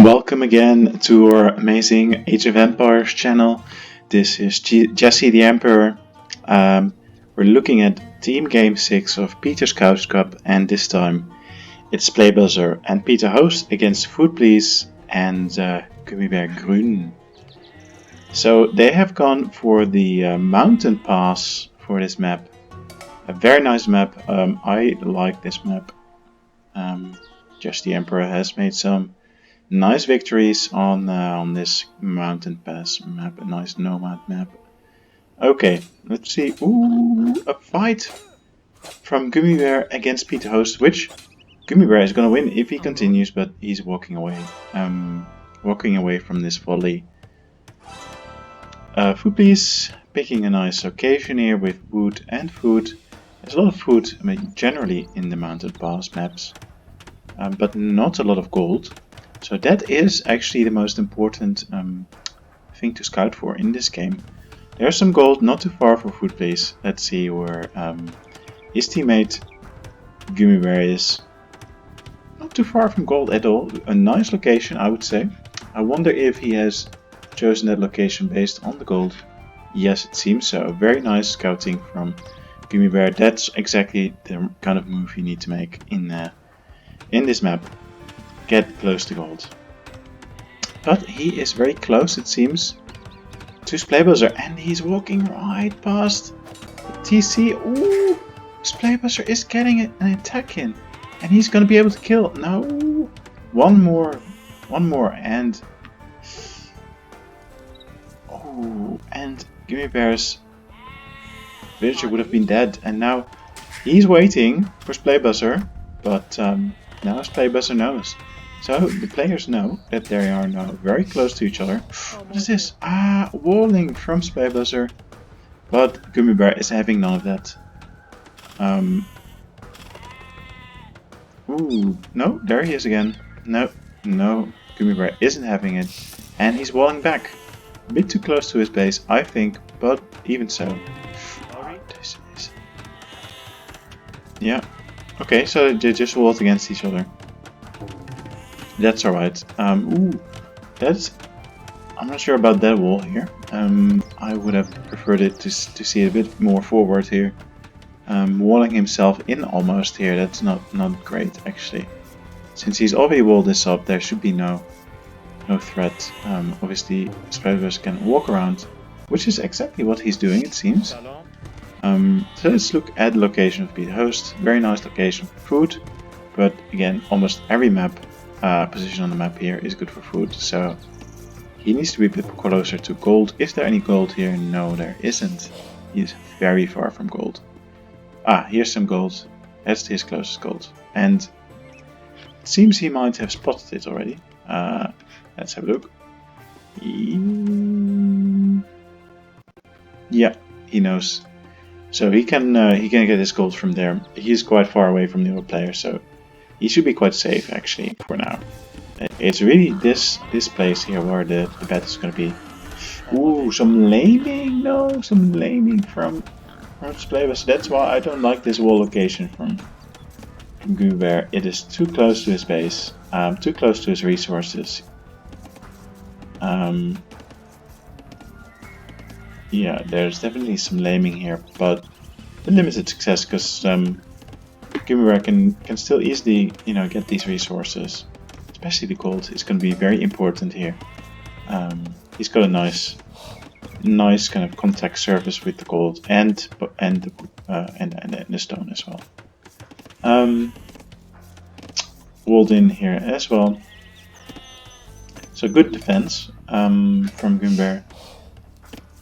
Welcome again to our amazing Age of Empires channel. This is Jesse the Emperor. We're looking at Team Game 6 of Peter's Couch Cup, and this time it's Playbuzzer and Peter Host against Food Please and Gummibär Grün. So they have gone for the mountain pass for this map. A very nice map. I like this map. Jesse the Emperor has made some nice victories on this mountain pass map, a nice nomad map. Okay, let's see. Ooh, a fight from Gummibär against Peter Host, which Gummibär is gonna win if he continues, but he's walking away. Walking away from this volley. Food Please picking a nice occasion here with wood and food. There's a lot of food, I mean, generally in the mountain pass maps, but not a lot of gold. So that is actually the most important thing to scout for in this game. There's some gold not too far for Food Please. Let's see where his teammate Gummibär is. Not too far from gold at all. A nice location, I would say. I wonder if he has chosen that location based on the gold. Yes, it seems so. Very nice scouting from Gummibär. That's exactly the kind of move you need to make in this map. Get close to gold. But he is very close, it seems, to Playbuzzer, and he's walking right past TC. Ooh, Playbuzzer is getting an attack in, and he's gonna be able to kill. No, one more, and oh, and Gummibär's villager would have been dead, and now he's waiting for Playbuzzer, but now Playbuzzer knows. So the players know that they are now very close to each other. What is this? Ah, walling from Playbuzzer. But Gummibär is having none of that. Ooh, no, there he is again. No, Gummibär isn't having it. And he's walling back. A bit too close to his base, I think, but even so. This is... Yeah. Okay, so they just walled against each other. That's alright. Ooh, that's... I'm not sure about that wall here. I would have preferred it to see it a bit more forward here. Walling himself in almost here, that's not great actually. Since he's already walled this up, there should be no threat. Obviously, Playbuzzer can walk around, which is exactly what he's doing, it seems. So let's look at the location of Peter Host. Very nice location for food, but again, almost every map position on the map here is good for food, so he needs to be a bit closer to gold. Is there any gold here? No, there isn't. He is very far from gold. Ah, here's some gold. That's his closest gold, and it seems he might have spotted it already. Let's have a look. Yeah, he knows. So he can get his gold from there. He's quite far away from the other player, so he should be quite safe actually for now. It's really this place here where the bet is going to be. Ooh, some laming! No, some laming from Playbuzzer. That's why I don't like this wall location from Gummibär. It is too close to his base, too close to his resources. Yeah, there's definitely some laming here, but the limited success because Gummibär can still easily, get these resources. Especially the gold is going to be very important here. He's got a nice kind of contact surface with the gold and the stone as well. Walled in here as well. So good defense from Gummibär.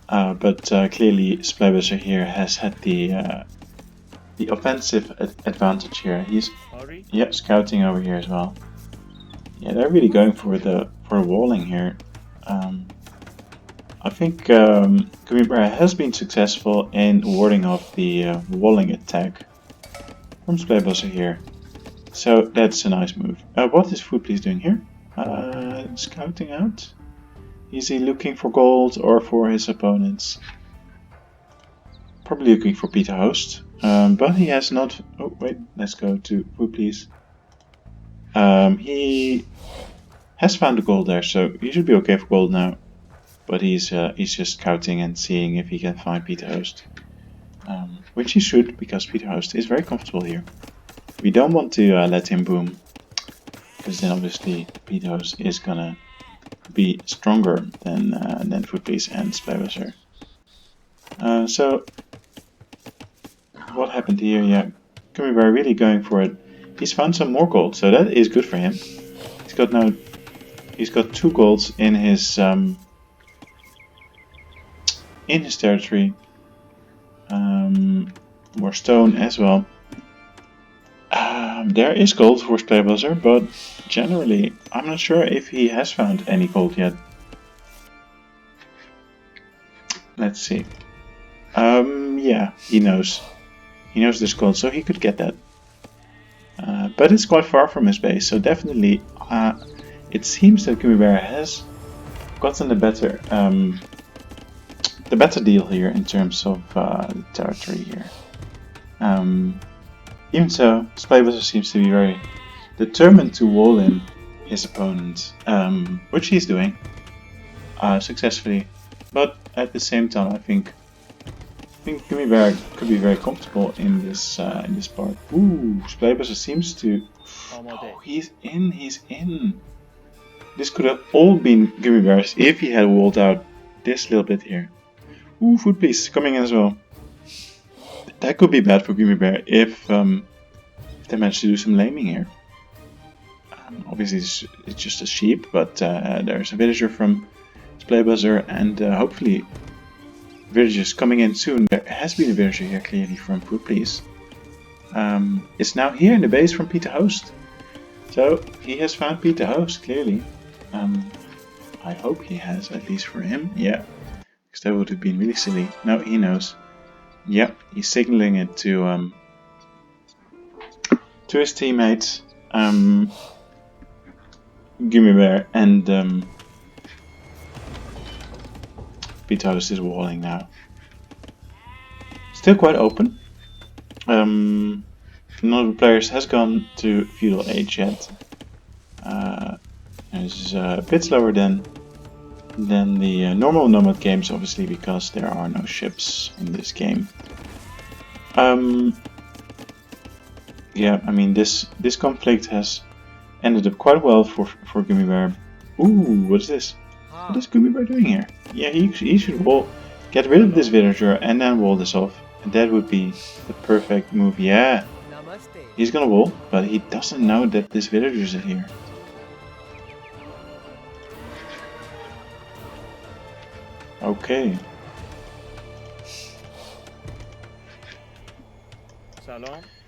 But clearly Playbuzzer here has had the offensive advantage here. He's scouting over here as well. Yeah, they're really going for walling here. I think Gummibär has been successful in warding off the walling attack from Playbuzzer here. So that's a nice move. What is Food Please doing here? Scouting out. Is he looking for gold or for his opponents? Probably looking for Peter Host. But he has not... Oh, wait. Let's go to Food Please. He has found the gold there, so he should be okay for gold now. But he's just scouting and seeing if he can find Peter Host. Which he should, because Peter Host is very comfortable here. We don't want to let him boom, because then obviously Peter Host is gonna be stronger than Footpiece and Spybuzzer. So what happened here? Yeah, Gummy Bear really going for it. He's found some more gold, so that is good for him. He's got 2 golds in his territory. More stone as well. There is gold for Spybuzzer, but generally I'm not sure if he has found any gold yet. Let's see. Yeah, he knows. He knows there's gold, so he could get that. But it's quite far from his base, so definitely it seems that Gummy Bear has gotten the better deal here in terms of territory here. Even so, Spybuzzer seems to be very determined to wall in his opponent, which he's doing successfully. But at the same time, I think Gummy Bear could be very comfortable in this part. Ooh, Spybuzzer seems to. Oh, he's in. This could have all been Gummy Bears if he had walled out this little bit here. Ooh, Footpiece coming in as well. That could be bad for Gummy Bear if they manage to do some laming here. Obviously, it's just a sheep, but there's a villager from Spybuzzer, and hopefully villagers coming in soon. There has been a villager here clearly from Footpiece. It's now here in the base from Peter Host. So he has found Peter Host clearly. I hope he has, at least for him. Yeah, because that would have been really silly. No, he knows. Yep, he's signaling it to his teammates, Gummy Bear, and Peter Host is walling now. Still quite open. None of the players has gone to feudal age yet. This is a bit slower than the normal Nomad games, obviously, because there are no ships in this game. Yeah, I mean this conflict has ended up quite well for Gummy Bear. Ooh, what is this? What is Gummy Bear doing here? Yeah, he should get rid of this villager and then wall this off. And that would be the perfect move. Yeah, he's gonna wall, but he doesn't know that this villager is here. Okay.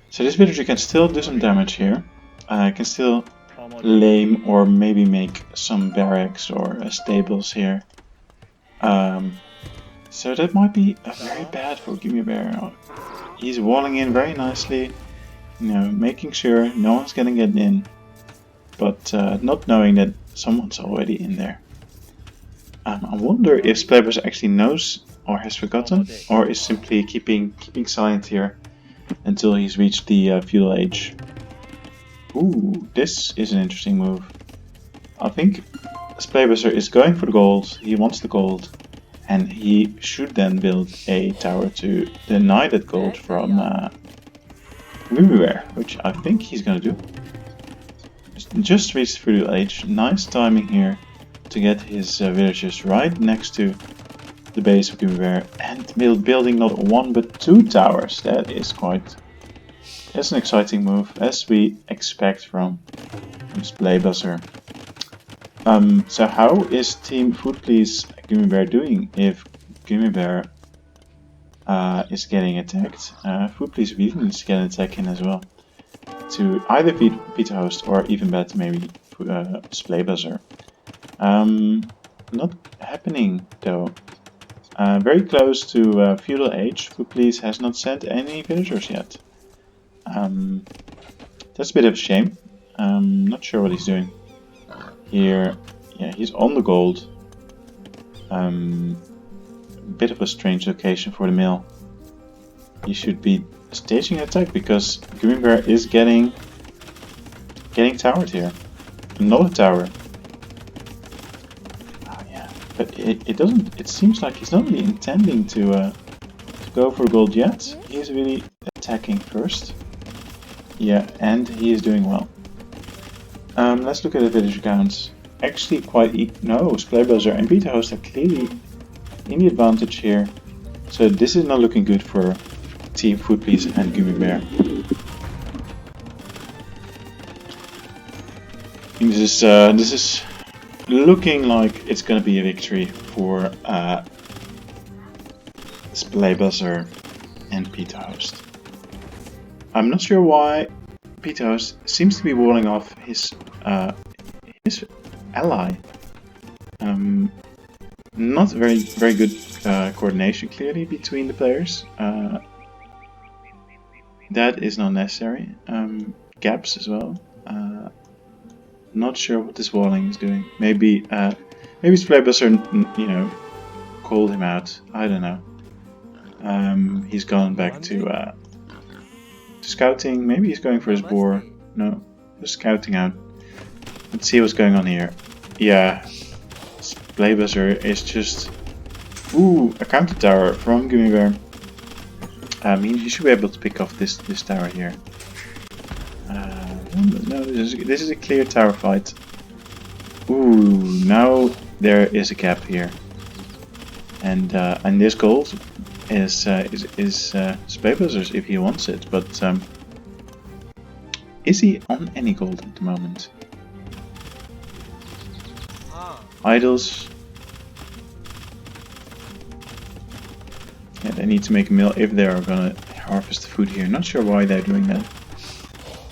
So this villager can still do some damage here. Can still lame or maybe make some barracks or stables here. So that might be very bad for Gummy Bear. He's walling in very nicely, you know, making sure no one's gonna get in, but not knowing that someone's already in there. I wonder if Spybuzzer actually knows or has forgotten, or is simply keeping silent here until he's reached the feudal age. Ooh, this is an interesting move. I think Spybuzzer is going for the gold. He wants the gold, and he should then build a tower to deny that gold from Gummy Bear, which I think he's gonna do. Just reached feudal age. Nice timing here to get his villagers right next to the base of Gummy Bear, and building not 1 but 2 towers. That's an exciting move, as we expect from Spybuzzer. So how is Team Footpiece Gummy Bear doing if Gummy Bear is getting attacked? Footpiece really needs to get an attack in as well, to either beat Peter Host or even better maybe Spybuzzer. Not happening though. Very close to feudal age. Footpiece has not sent any villagers yet. That's a bit of a shame. Not sure what he's doing here. Yeah, he's on the gold. Bit of a strange location for the mill. He should be staging an attack because Gummy Bear is getting getting towered here. Another tower. Oh yeah, but it doesn't. It seems like he's not really intending to go for gold yet. He's really attacking first. Yeah, and he is doing well. Let's look at the village accounts. Actually, no, Splaybuster and Beta Host are clearly in the advantage here. So this is not looking good for Team Food Please and Gummy Bear. This is looking like it's gonna be a victory for Splaybuster and Beta Host. I'm not sure why Beta Host seems to be walling off his ally. Not very good coordination clearly between the players. That is not necessary. Gaps as well. Not sure what this walling is doing. Maybe Splaybuster, you know, called him out. I don't know. He's gone back to scouting. Maybe he's going for his boar. No, just scouting out. Let's see what's going on here. Yeah, Splaybuster is just... Ooh, a counter tower from Gummy Bear. He should be able to pick off this tower here. No, this is a clear tower fight. Ooh, now there is a gap here, and this gold is Splaybuster's if he wants it, but is he on any gold at the moment? Idols. Yeah, they need to make a mill if they are gonna harvest the food here. Not sure why they're doing that.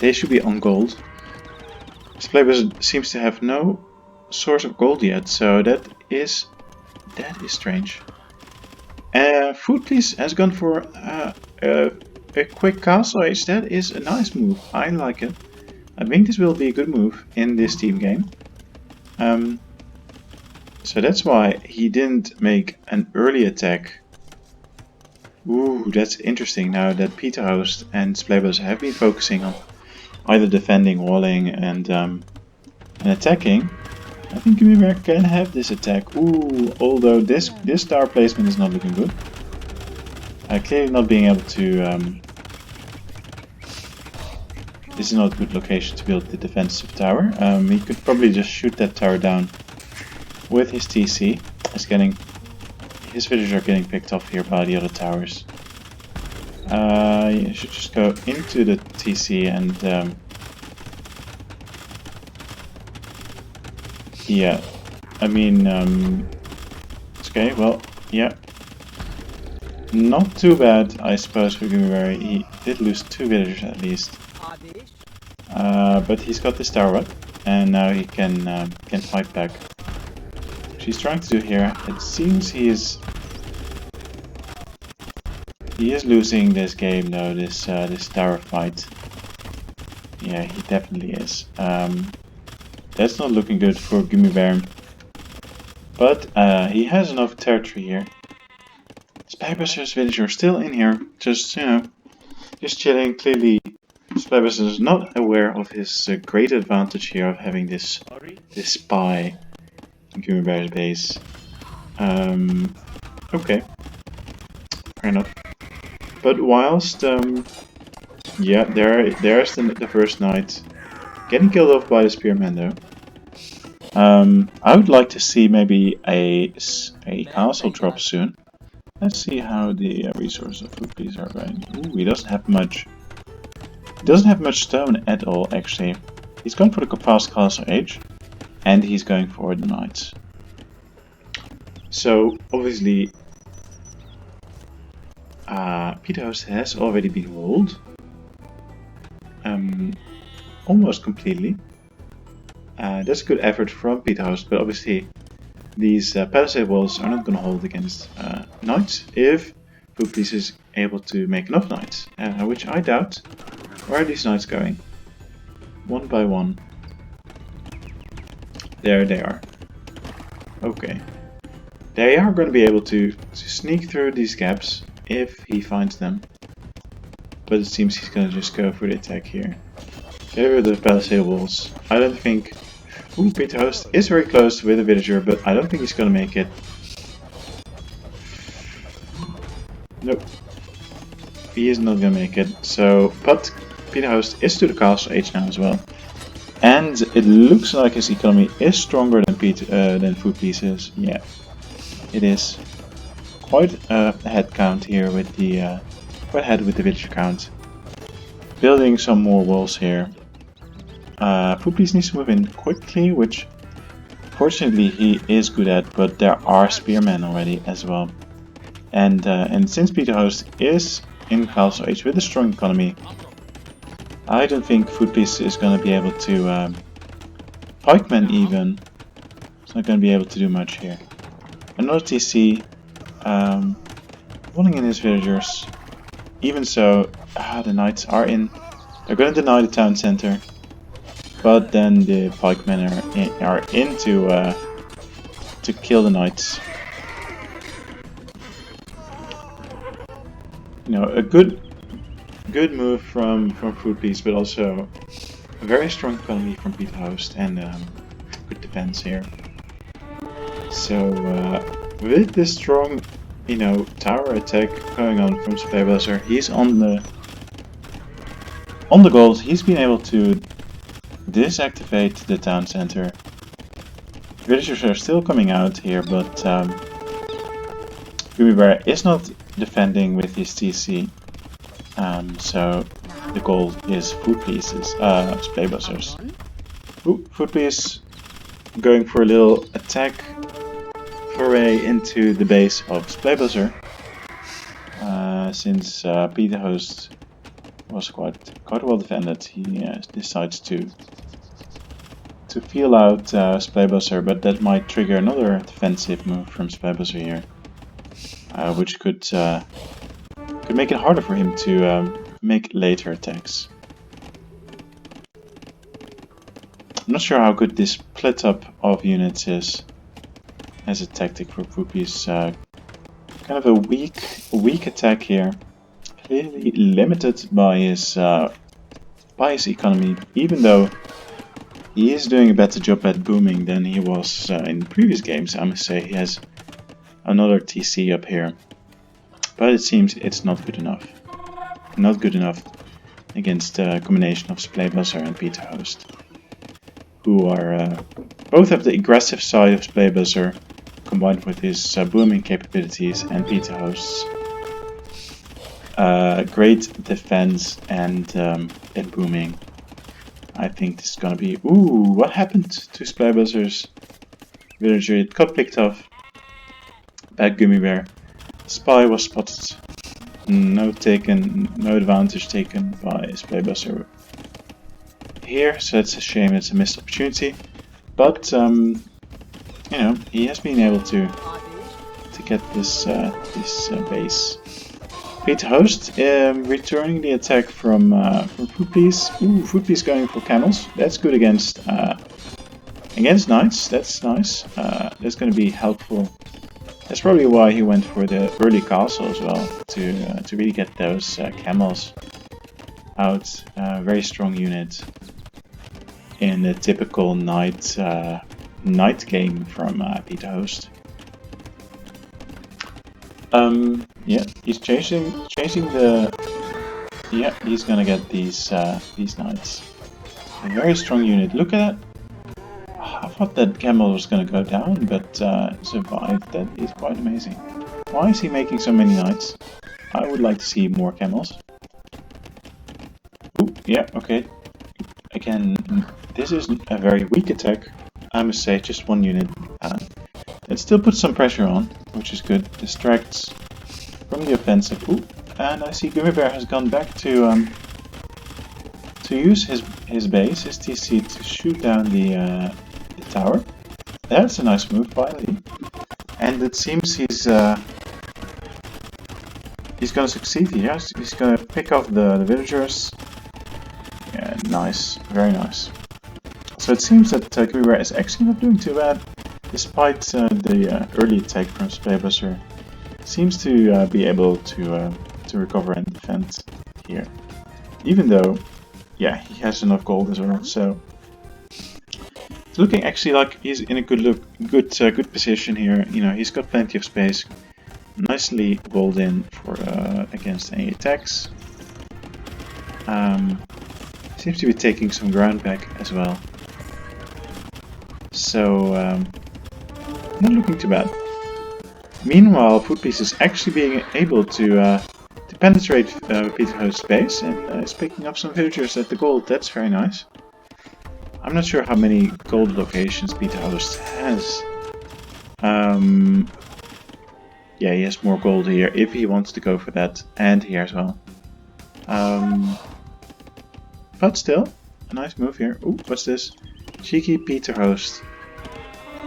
They should be on gold. Splaybuster seems to have no source of gold yet, so that is strange. Food Please has gone for a quick castle age. That is a nice move. I like it. I think this will be a good move in this team game. So that's why he didn't make an early attack. Ooh, that's interesting now that Beta Host and Splaybuster have been focusing on either defending, walling, and attacking. I think Gummy Bear can have this attack. Ooh, although this tower placement is not looking good. Clearly not being able to... this is not a good location to build the defensive tower. He could probably just shoot that tower down with his TC. His villagers are getting picked off here by the other towers. You should just go into the TC and yeah, I mean, okay, well, yeah, not too bad, I suppose, for Gummy Bear. He did lose 2 villagers at least, but he's got this tower up, and now he can fight back. What he's trying to do here, it seems he is losing this game though, this tower fight. Yeah, he definitely is. That's not looking good for Gummy Bear. But he has enough territory here. Splaybuster's villagers are still in here, just, you know, just chilling. Clearly, Splaybuster is not aware of his great advantage here of having this spy in Gummy Bear's base. Okay, fair enough. But whilst, yeah, there's the first knight getting killed off by the spearman though. I would like to see maybe a castle drop soon. Let's see how the resources of Food Please are going. Ooh, he doesn't have much. He doesn't have much stone at all, actually. He's going for the fast castle age, and he's going for the knights. So obviously, Beta Host has already been walled, almost completely. That's a good effort from Beta Host, but obviously these palisade walls are not going to hold against knights if Food Please is able to make enough knights, which I doubt. Where are these knights going? One by one. There they are. Okay. They are going to be able to sneak through these gaps if he finds them. But it seems he's going to just go for the attack here. Get rid of the palisade walls. I don't think... Ooh, Peter Host is very close with the villager, but I don't think he's gonna make it. Nope. He is not gonna make it. So, but Peter Host is to the castle age now as well. And it looks like his economy is stronger than Food Pieces. Yeah, it is. Quite a head count here with the quite ahead with the villager count. Building some more walls here. Food Piece needs to move in quickly, which fortunately he is good at, but there are spearmen already as well. And since Peter Host is in Castle Age with a strong economy, I don't think Food Piece is going to be able to... Pikeman even. It's not going to be able to do much here. Another TC. Rolling in his villagers. Even so, the knights are in. They're going to deny the town center. But then the pikemen are in to kill the knights. You know, a good move from Food Piece, but also a very strong economy from Peter Host and good defense here. So with this strong, you know, tower attack going on from Splaybuster, he's on the gold. He's been able to deactivate the town center. Villagers are still coming out here, but Gummibär is not defending with his TC. So the goal is Food Pieces, Splaybusters. Ooh, Food Piece going for a little attack foray into the base of Splaybuster. Since Peter Host was quite well defended, he decides to feel out Splaybuster, but that might trigger another defensive move from Splaybuster here, which could make it harder for him to make later attacks. I'm not sure how good this split up of units is as a tactic for Food Piece. Kind of a weak attack here. Clearly limited by his economy, even though he is doing a better job at booming than he was in previous games. I must say he has another TC up here. But it seems it's not good enough. Not good enough against a combination of Splaybuster and Peter Host, who are both have the aggressive side of Splaybuster combined with his booming capabilities, and Peter Host's great defense and booming. I think this is gonna be... Ooh, what happened to Splaybuster's villager? It got picked off. Bad Gummibär. Spy was spotted. No advantage taken by Splaybuster here, so it's a shame. It's a missed opportunity. But you know, he has been able to get this base. Peter Host returning the attack from Food Piece. Ooh, Food Piece going for camels. That's good against knights. That's nice. That's going to be helpful. That's probably why he went for the early castle as well, to really get those camels out. Very strong unit in the typical night game from Peter Host. Yeah, he's chasing the. Yeah, he's gonna get these knights. A very strong unit. Look at that. I thought that camel was gonna go down, but survived. That is quite amazing. Why is he making so many knights? I would like to see more camels. Ooh, yeah, okay. Again, this is a very weak attack. I must say, just one unit. It still puts some pressure on, which is good. Distracts from the offensive. Ooh, and I see Gummibär has gone back to use his base, his TC, to shoot down the tower. That's a nice move, finally. And it seems he's gonna succeed here. He's gonna pick off the villagers. Yeah, nice, very nice. So it seems that Gummibär is actually not doing too bad, despite the early attack from Splaybuster. Seems to be able to recover and defend here, even though yeah, he has enough gold as well. So it's looking actually like he's in a good position here. You know, he's got plenty of space, nicely walled in for against any attacks. Seems to be taking some ground back as well. So not looking too bad. Meanwhile, Footpiece is actually being able to penetrate Peter Host's space and is picking up some villagers at the gold. That's very nice. I'm not sure how many gold locations Peter Host has. Yeah, he has more gold here if he wants to go for that, and here as well. But still, a nice move here. Ooh, what's this? Cheeky Peter Host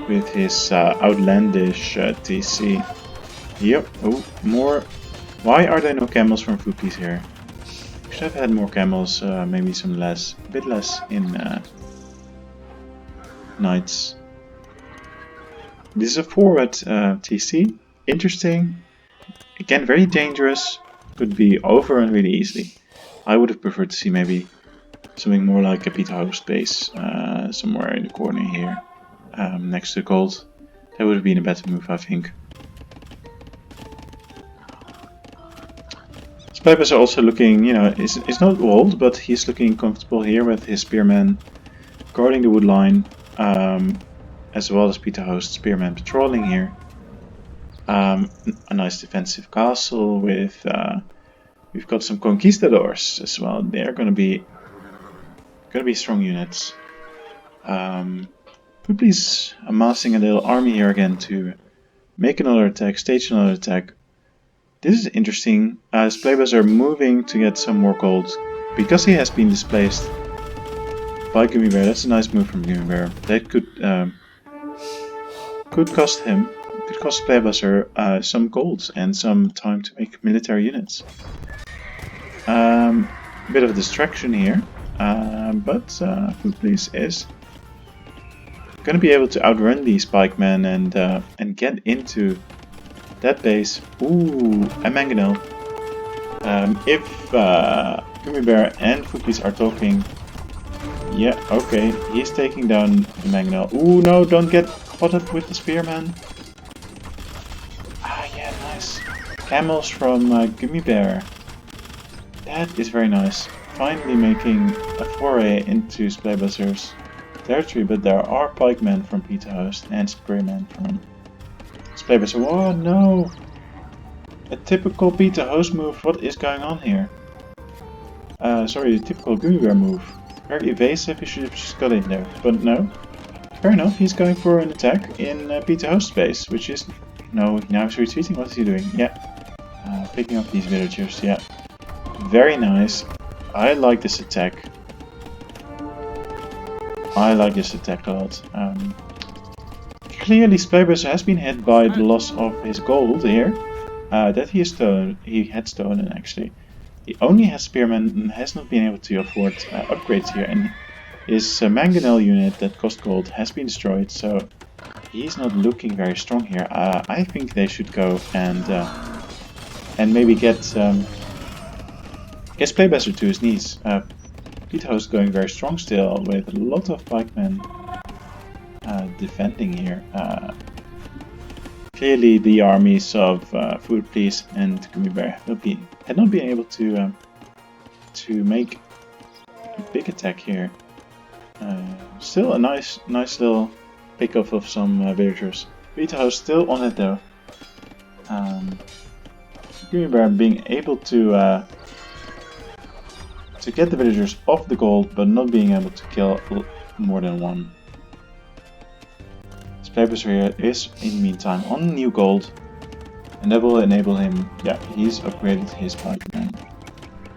with his outlandish TC. Yep. Oh, more. Why are there no camels from Footpiece here? Should have had more camels. Maybe some less, a bit less in knights. This is a forward TC. Interesting. Again, very dangerous. Could be overrun really easily. I would have preferred to see maybe something more like a Peter Host base somewhere in the corner here, next to gold. That would have been a better move, I think. Spybus are also looking, you know, is not old, but he's looking comfortable here with his spearmen guarding the wood line, as well as Peter Host's spearmen patrolling here. A nice defensive castle with, we've got some conquistadors as well. They're gonna be strong units. Footpiece amassing a little army here again to make another attack, stage another attack. This is interesting. Spybus are moving to get some more gold because he has been displaced by Gummy Bear. That's a nice move from Gummy Bear. That could cost him. Could cost Spybus some gold and some time to make military units. Bit of a distraction here, but Footpiece is going to be able to outrun these pikemen and get into that base. Ooh, a mangonel. If Gummy Bear and Footpiece are talking, yeah, okay, he's taking down the mangonel. Ooh, no, don't get caught up with the spearman. Ah, yeah, nice. Camels from Gummy Bear. That is very nice. Finally making a foray into Spybus's territory, but there are pikemen from Peter Host and spearmen from Spybus. Oh no! A typical Peter Host move. What is going on here? Sorry, a typical Gummy Bear move. Very evasive, he should have just got in there. But no. Fair enough, he's going for an attack in Peter Host's base, which is... No, now he's retreating. What is he doing? Yeah. Picking up these villagers, yeah. Very nice. I like this attack. I like this attack a lot. Clearly Spybus has been hit by the loss of his gold here. That he had stolen actually. He only has spearmen and has not been able to afford upgrades here, and his mangonel unit that cost gold has been destroyed, so he's not looking very strong here. I think they should go and maybe get Spybus to his knees. Peter Host going very strong still with a lot of pikemen defending here. Clearly the armies of Footpiece and Gummy Bear had not been able to make a big attack here. Still a nice little pick off of some villagers. Peter Host still on it though. Gummy Bear being able to get the villagers off the gold, but not being able to kill more than one. Spybus here is in the meantime on new gold, and that will enable him, yeah, he's upgraded his pikemen,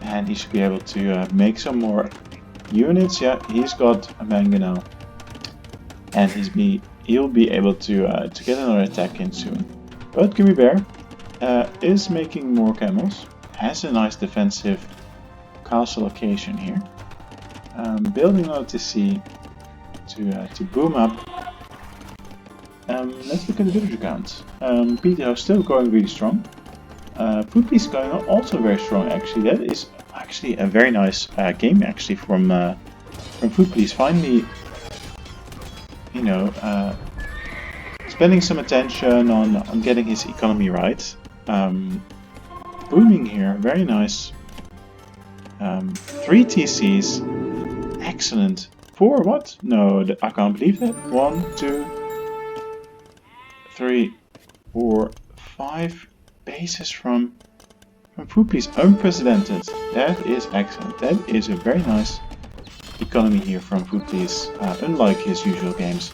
and he should be able to make some more units. Yeah, he's got a mangonel, and he'll be able to get another attack in soon. But Gummy Bear is making more camels, has a nice defensive castle location here, building out to sea to boom up. Let's look at the villager count. Peter is still going really strong. Footpiece going also very strong actually. That is actually a very nice game actually from Food Police. Finally, you know, spending some attention on getting his economy right. Booming here, very nice. 3 TCs, excellent. 4 what? No, I can't believe that. 1, 2, 3, 4, 5 bases from Food Police, unprecedented. That is excellent. That is a very nice economy here from Food Police, unlike his usual games.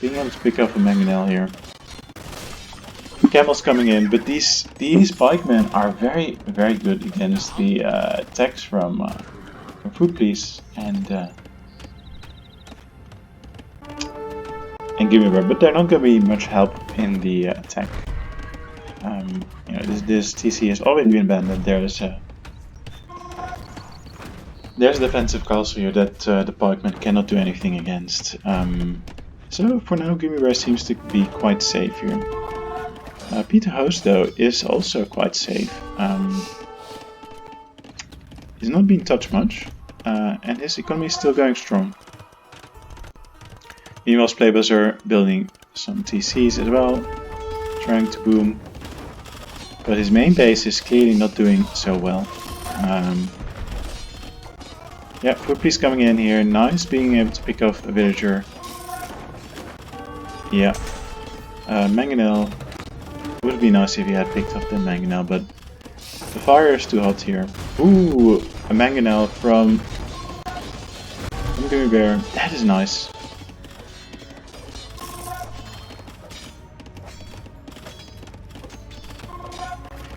Being able to pick up a mangonel here. Camels coming in, but these pikemen are very good against the attacks from Food Police and Gimme Bear, but they're not going to be much help in the attack. You know, this TC has already been abandoned. There's a defensive castle here that the pikemen cannot do anything against. So for now, Gimme Bear seems to be quite safe here. Peter Host, though, is also quite safe. He's not being touched much, and his economy is still going strong. Meanwhile, Playbuzz are building some TCs as well, trying to boom. But his main base is clearly not doing so well. Yeah, Food Police coming in here. Nice being able to pick off a villager. Yeah. Mangonel. Would be nice if he had picked up the mangonel, but the fire is too hot here. Ooh, a mangonel from Gimme Bear. That is nice.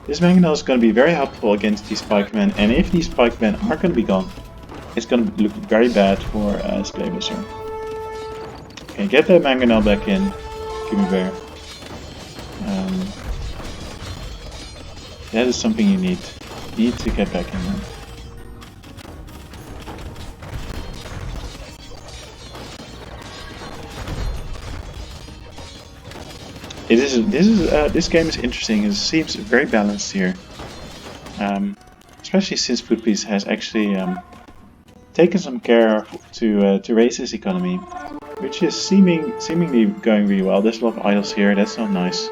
This mangonel is going to be very helpful against these pikemen, and if these pikemen are going to be gone, it's going to look very bad for Splaybuzzer. Okay, get that mangonel back in, Gimme Bear. That is something you need to get back in there. This game is interesting. It seems very balanced here, especially since Food Police has actually taken some care to raise his economy, which is seemingly going really well. There's a lot of idols here. That's not nice.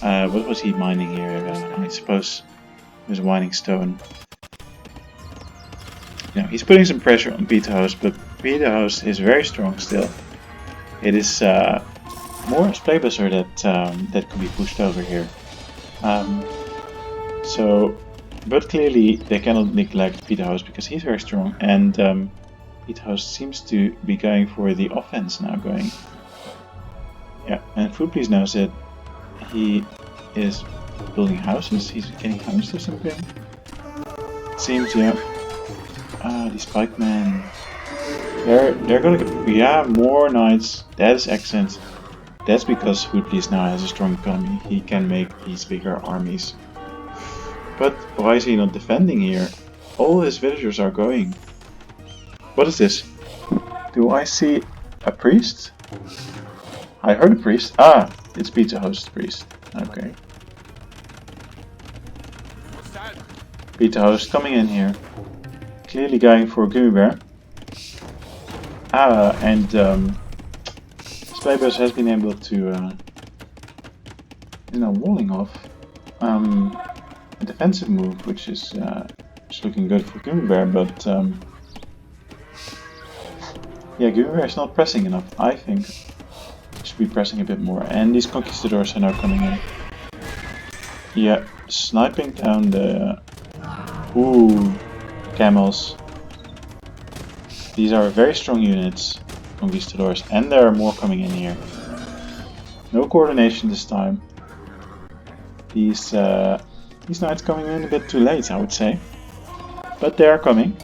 What was he mining here? I suppose it was a winding stone. Now he's putting some pressure on Peter Host, but Peter Host is very strong still. It is more Playbuzzer that can be pushed over here. But clearly they cannot neglect Peter Host because he's very strong, and Peter Host seems to be going for the offense now. Yeah, and Food Police knows that he is building houses. He's getting houses or something. Seems, yeah. These pikemen. They're gonna get, yeah, more knights. That is excellent. That's because Food Police now has a strong economy. He can make these bigger armies. But why is he not defending here? All his villagers are going. What is this? Do I see a priest? I heard a priest. Ah, it's Peter Host's priest. Okay. Peter Host coming in here. Clearly going for Gimme Bear. And Playbuzz has been able to, walling off a defensive move, which is looking good for Gimme Bear, but yeah, Gimme Bear is not pressing enough. I think should be pressing a bit more, and these conquistadors are now coming in. Yeah, sniping down the camels. These are very strong units, conquistadors, and there are more coming in here. No coordination this time. These knights coming in a bit too late, I would say, but they are coming.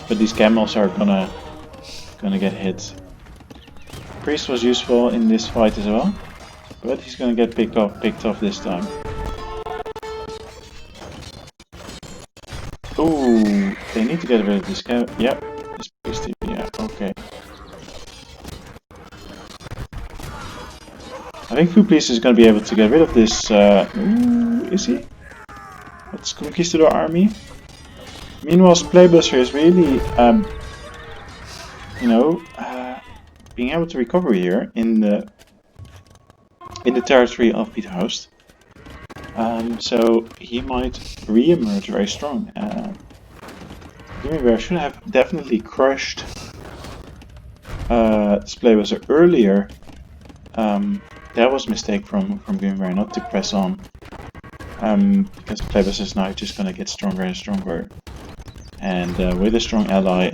But these camels are gonna get hit. Priest was useful in this fight as well, but he's gonna get picked off this time. Ooh, they need to get rid of this camel. Yep, this priest. Yeah, okay. I think Food Police is gonna be able to get rid of this. Ooh, is he? That's Conquistador army. Meanwhile, Splaybuster is really, being able to recover here in the territory of Peter Host. So he might re-emerge very strong. Gummibär should have definitely crushed Splaybuster earlier. That was a mistake from Gummibär not to press on. Because Splaybuster is now just gonna get stronger and stronger. And with a strong ally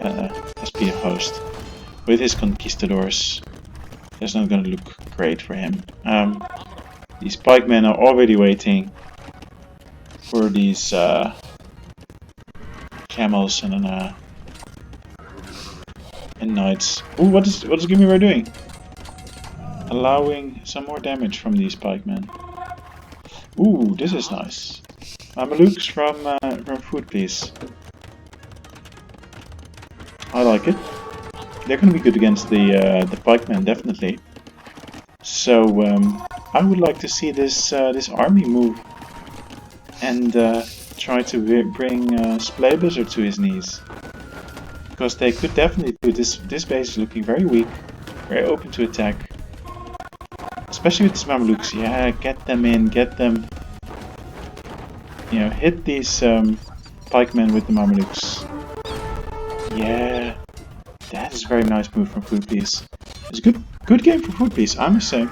as Peter Host, with his conquistadors, that's not gonna look great for him. These pikemen are already waiting for these camels and knights. Ooh, what is Gummibär doing? Allowing some more damage from these pikemen. Ooh, this is nice. Mamelukes from food, please. I like it. They're gonna be good against the pikemen, definitely. So I would like to see this army move and try to bring Splaybuster to his knees, because they could definitely do this. This base is looking very weak, very open to attack, especially with these Mamelukes. Yeah, get them in, get them. You know, hit these pikemen with the Mamelukes. Yeah, that is a very nice move from Food Please. It's a good game for Food Please, I must say.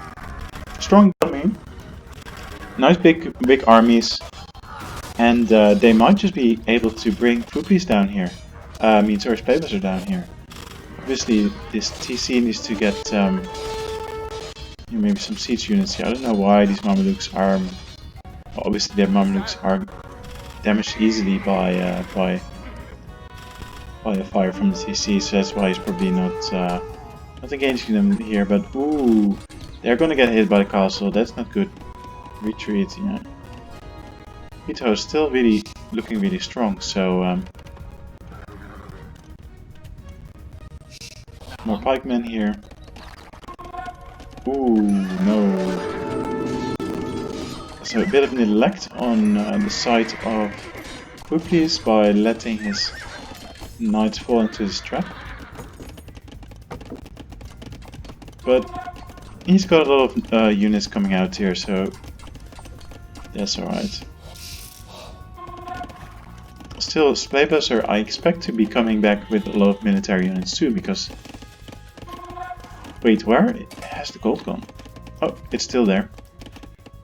Strong army, nice big armies, and they might just be able to bring Food Please down here. Splaybuster down here. Obviously, this TC needs to get maybe some siege units here. I don't know why these Mamelukes are. Obviously, their Mamelukes are damaged easily by a fire from the TC, so that's why he's probably not engaging them here. But ooh, they're gonna get hit by the castle. That's not good. Retreat, yeah. Peter is still really looking really strong. So more pikemen here. Ooh, no. So a bit of neglect on the side of Food Please by letting his knights fall into this trap. But he's got a lot of units coming out here, so that's alright. Still, Splaybuster, I expect to be coming back with a lot of military units too, because... Wait, where has the gold gone? Oh, it's still there.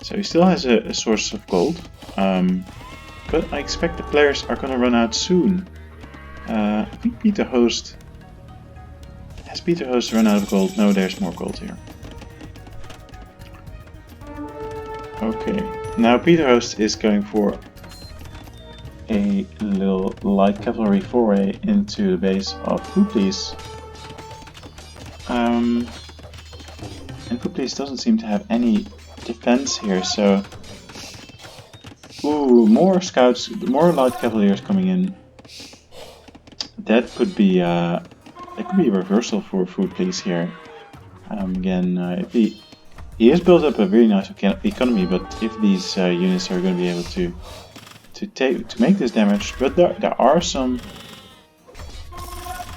So he still has a source of gold. But I expect the players are gonna run out soon. I think Peter Host... Has Peter Host run out of gold? No, there's more gold here. Okay, now Peter Host is going for a little light cavalry foray into the base of Food Please. And Food Please doesn't seem to have any defense here, so... Ooh, more scouts, more light cavaliers coming in. That could be a reversal for Food Please here. Again, if he has built up a very nice economy, but if these units are going to be able to make this damage, but there are some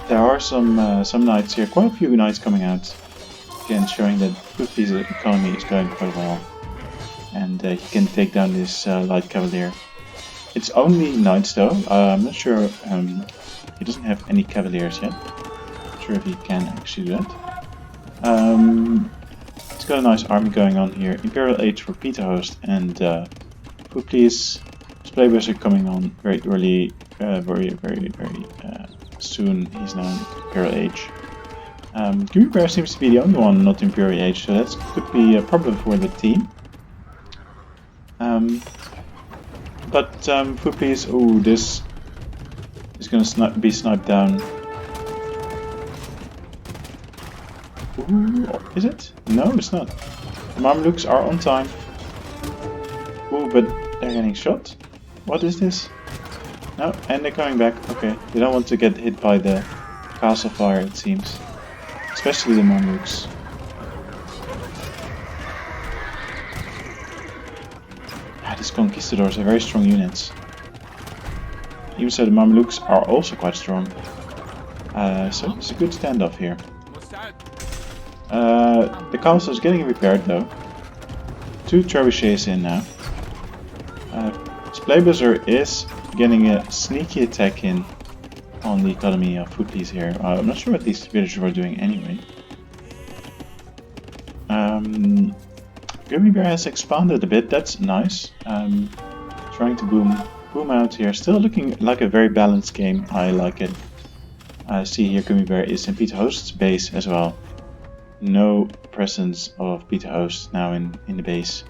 knights here, quite a few knights coming out, again showing that Food Please's economy is going quite well, and he can take down this light cavalier. It's only knights though. I'm not sure. He doesn't have any cavaliers yet. Not sure if he can actually do that. It's got a nice army going on here. Imperial Age for Peter Host and Food Please. Splaybuster coming on very early, very soon. He's now in Imperial Age. Gummibär seems to be the only one not Imperial Age, so that could be a problem for the team. But Food Please, ooh, this is gonna be sniped down. Ooh, is it? No, it's not. The Mamelukes are on time. Ooh, but they're getting shot. What is this? No, and they're coming back. Okay, they don't want to get hit by the castle fire, it seems. Especially the Mamelukes. These conquistadors are very strong units. even so the Mamelukes are also quite strong. So it's a good standoff here. The castle is getting repaired though. 2 trebuchets in now. Splaybuster is getting a sneaky attack in on the economy of food police here. I'm not sure what these villagers were doing anyway. Gummy Bear has expanded a bit, that's nice. Trying to boom out here. Still looking like a very balanced game, I like it. See here Gummy Bear is in Peter Host's base as well. No presence of Peter Host now in the base.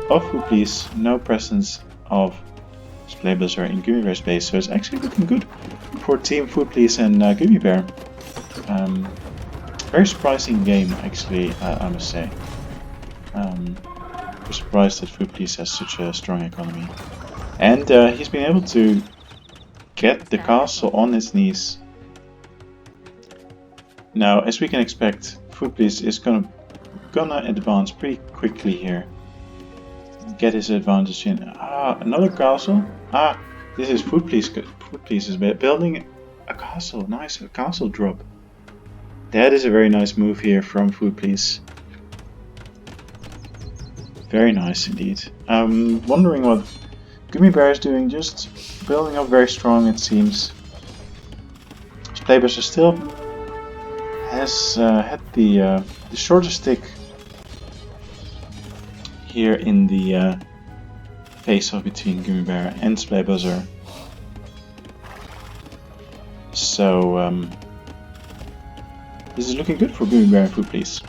Of Food Police, no presence of Splaybuster in Gummy Bear's base, so it's actually looking good for Team Food Police and Gummy Bear. Very surprising game actually, I must say. I'm surprised that Food Police has such a strong economy. And he's been able to get the castle on his knees. Now, as we can expect, Food Police is gonna advance pretty quickly here. Get his advantage in. Another castle. This is Food Police. Food Police is building a castle. Nice, a castle drop. That is a very nice move here from Food Police. Very nice indeed. Wondering what Gummy Bear is doing. Just building up very strong, it seems. Splaybuster still has had the shorter stick here in the face-off between Gummy Bear and Splaybuster. So this is looking good for Gummy Bear and Food Police.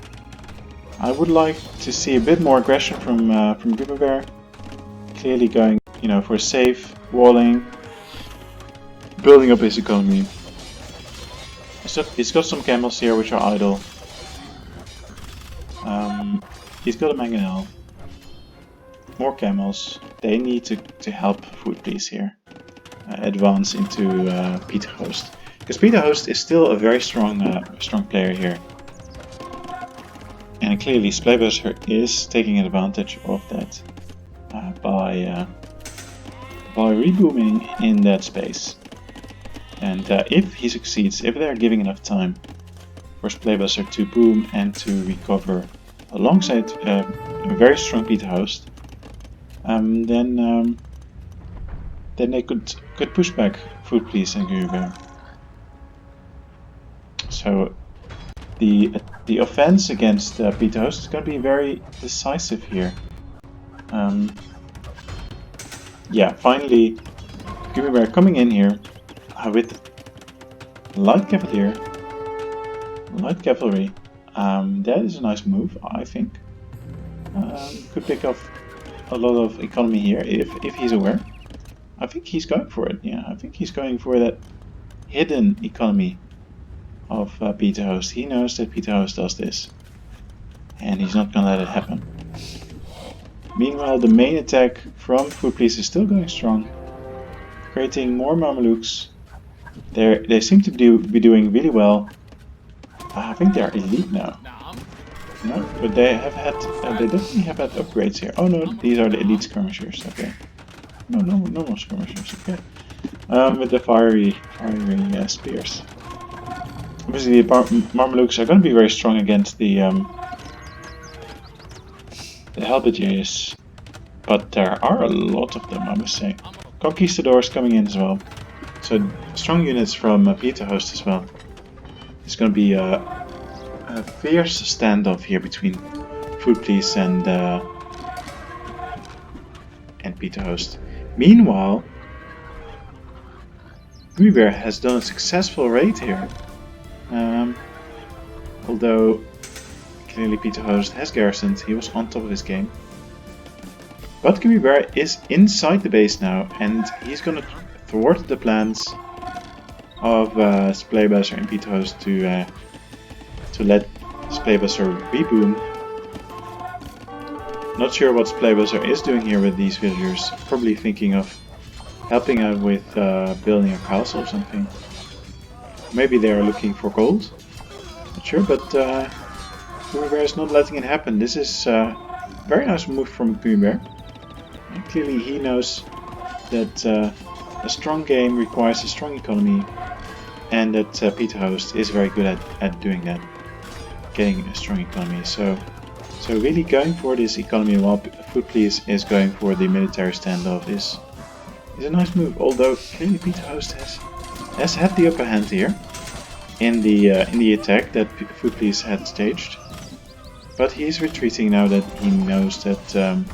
I would like to see a bit more aggression from Gummy Bear. Clearly going, for safe walling, building up his economy. He's got some camels here which are idle. He's got a mangonel. More camels. They need to help Food Police here. Advance into Peter Host. Because Peter Host is still a very strong player here. And clearly Splaybuster is taking advantage of that by rebooming in that space. And if he succeeds, if they're giving enough time for Splaybuster to boom and to recover alongside a very strong Peter Host, then they could push back Food Police and Gummy Bear. So the offense against Peter Host is going to be very decisive here. Yeah, finally Gummy Bear coming in here with light cavalry. That is a nice move, I think. Could pick up a lot of economy here if he's aware. I think he's going for it. Yeah, I think he's going for that hidden economy of Peter Host. He knows that Peter Host does this, and he's not gonna let it happen. Meanwhile, the main attack from Food Police is still going strong, creating more Mamelukes. They seem to be doing really well. I think they are elite now. No, but they have had. They definitely have had upgrades here. Oh no, these are the elite skirmishers. Okay. No more skirmishers. Okay. With the fiery spears. Obviously, the Mamelukes are going to be very strong against the halberdiers, but there are a lot of them, I must say. Conquistadors coming in as well. So strong units from Peter Host as well. It's going to be a fierce standoff here between Food Police and Peter Host. Meanwhile, Gummy Bear has done a successful raid here. Although clearly Peter Host has garrisoned, he was on top of his game. But Gummy Bear is inside the base now, and he's gonna thwart the plans of Splaybuster and Peter Host to let Splaybuster reboom. Not sure what Splaybuster is doing here with these villagers. Probably thinking of helping out with building a castle or something. Maybe they are looking for gold. Not sure, but Gummy Bear is not letting it happen. This is a very nice move from Gummy Bear. And clearly he knows that a strong game requires a strong economy, and that Peter Host is very good at doing that, getting a strong economy. So really going for this economy while Food Please is going for the military standoff is a nice move. Although clearly Peter Host has had the upper hand here in the attack that Food Please had staged, but he is retreating now that he knows that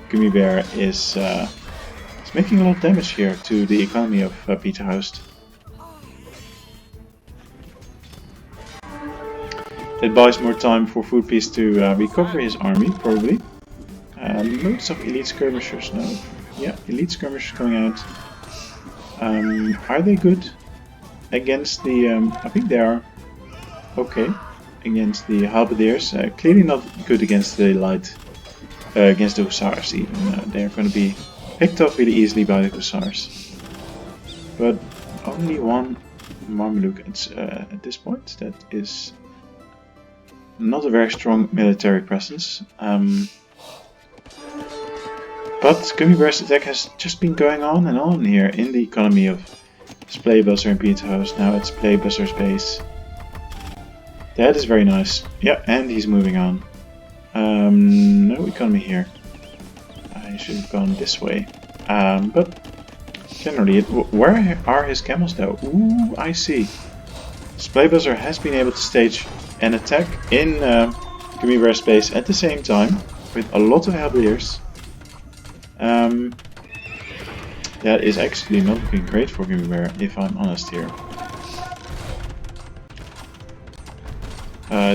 Gummy Bear is making a lot of damage here to the economy of Peter Host. It buys more time for Food Please to recover his army, probably. Loads of elite skirmishers now. Yeah, elite skirmishers coming out. Are they good against the... I think they are okay against the halberdiers. Clearly not good against the light... against the hussars even. They're going to be picked off really easily by the hussars. But only one Mameluke at this point. That is... not a very strong military presence. But Gummy Bear's attack has just been going on and on here in the economy of Spleebuzzer and Peter Host. Now it's Spleebuzzer's base. That is very nice. Yeah, and he's moving on. No economy here. I should have gone this way. But generally, where are his camels though? Ooh, I see. Spleebuzzer has been able to stage an attack in Gummy Bear's base at the same time with a lot of halberdiers. That is actually not looking great for Gummy Bear, if I'm honest here.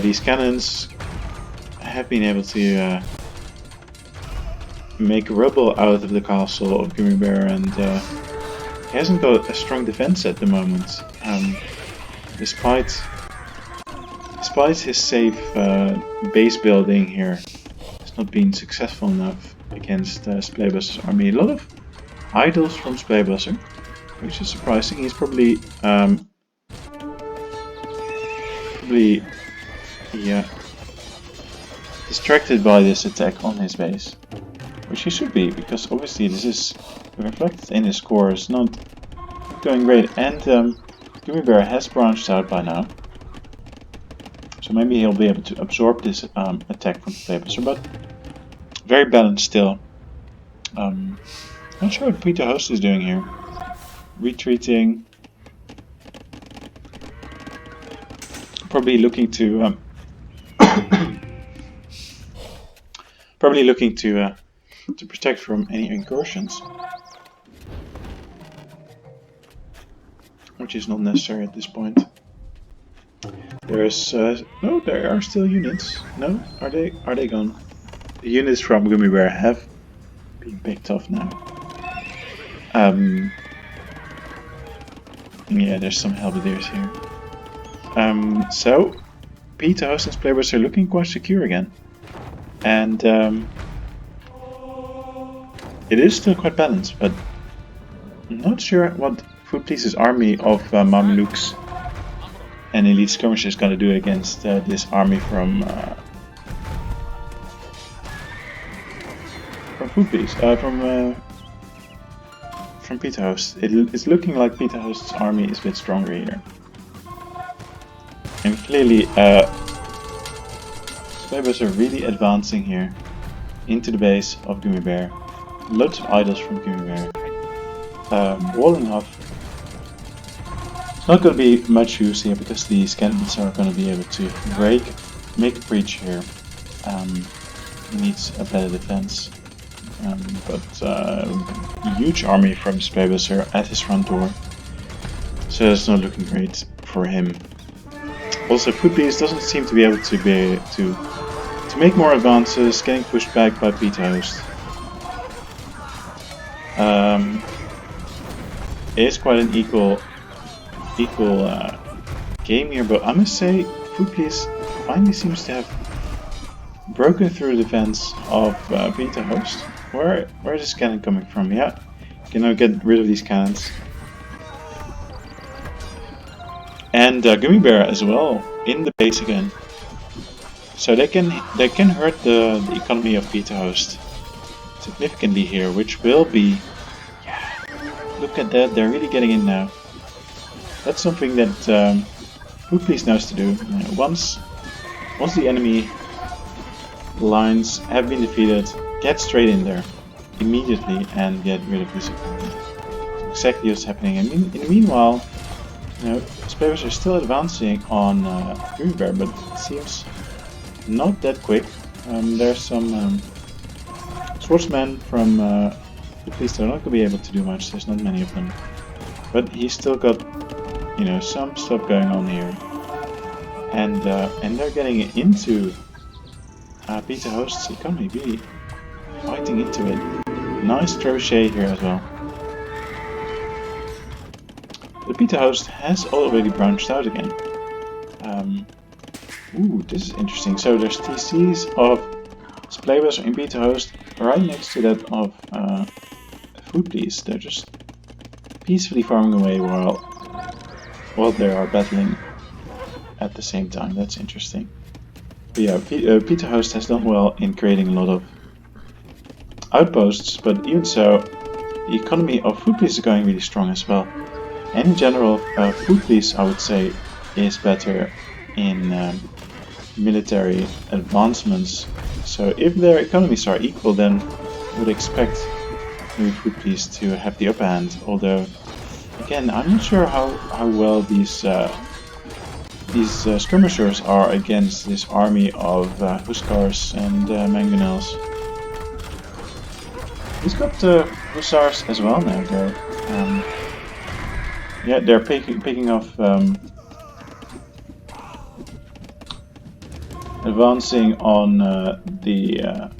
These cannons have been able to make rubble out of the castle of Gummy Bear, and he hasn't got a strong defense at the moment. Despite his safe base building here, it's not been successful enough against Spleebuzzer's army. A lot of idols from Spleebuzzer, which is surprising. He's probably distracted by this attack on his base, which he should be, because obviously this is reflected in his scores, not going great. And Gummy Bear has branched out by now, so maybe he'll be able to absorb this attack from Spleebuzzer, but very balanced still. Not sure what Peter Host is doing here. Retreating. Probably looking to to protect from any incursions, which is not necessary at this point. There's no, there are still units. No, are they gone? The units from Gummy Bear have been picked off now. Yeah, there's some halberdiers here. So Peter Host and Spleebuzzer are looking quite secure again, and it is still quite balanced, but I'm not sure what Food Please's army of Mamelukes and elite skirmishers is going to do against this army from Food Please, from Peter Host. It's looking like Peter Host's army is a bit stronger here. And clearly, Spleebuzzer are really advancing here into the base of Gummy Bear. Loads of idols from Gummy Bear. Walling off. It's not going to be much use here because the skeletons are going to be able to make a breach here. He needs a better defense. But huge army from Spleebuzzer at his front door, so that's not looking great for him. Also, Food Please doesn't seem to be able to make more advances, getting pushed back by Peter Host. It is quite an equal game here, but I must say Food Please finally seems to have broken through the defense of Peter Host. Where is this cannon coming from? Yeah, can now get rid of these cannons. And Gummy Bear as well in the base again, so they can hurt the economy of Peter Host significantly here, which will be Look at that, they're really getting in now. That's something that Food Police knows to do. Once the enemy lines have been defeated, get straight in there immediately and get rid of this economy. Exactly what's happening. And in the meanwhile, Splavers are still advancing on Gummy Bear, but it seems not that quick. There's some swordsmen from Food Police that are not going to be able to do much. There's not many of them, but he's still got some stuff going on here, and they're getting into Peter Host's economy, really fighting into it. Nice trebuchet here as well. The Peter Host has already branched out again. Ooh, this is interesting. So there's TCs of Splavers in Peter Host right next to that of Food Police. They're just peacefully farming away while they are battling at the same time. That's interesting. But yeah, Peter Host has done well in creating a lot of outposts, but even so, the economy of Food Police is going really strong as well. And in general, Food Police, I would say, is better in military advancements. So if their economies are equal, then I would expect maybe Food Police to have the upper hand. Although, again, I'm not sure how well these skirmishers are against this army of Huskars and Mangonels. He's got Hussars as well now, though. Yeah, they're picking off, advancing on the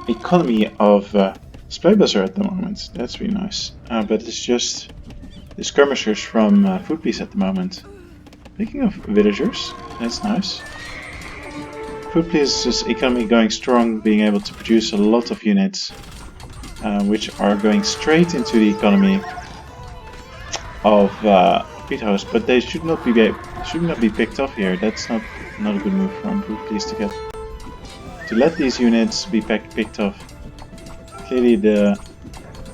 economy of Splavers at the moment. That's really nice. But it's just the skirmishers from Food Police at the moment. Picking off villagers, that's nice. Food Police's economy going strong, being able to produce a lot of units, which are going straight into the economy of Peter Host, but they should not be picked off here. That's not a good move from Food Police to let these units be picked off. Clearly, the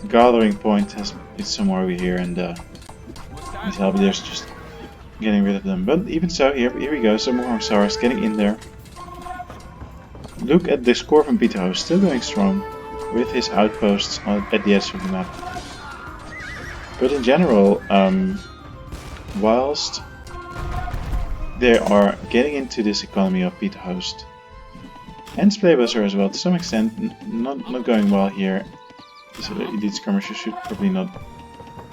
gathering point is somewhere over here, and these halberdiers just getting rid of them. But even so, here we go. Some more Hussars getting in there. Look at the score from Peter Host, still going strong with his outposts at the edge of the map. But in general, whilst they are getting into this economy of Peter Host, and Splavers as well, to some extent, not going well here. So the elite skirmishers should probably not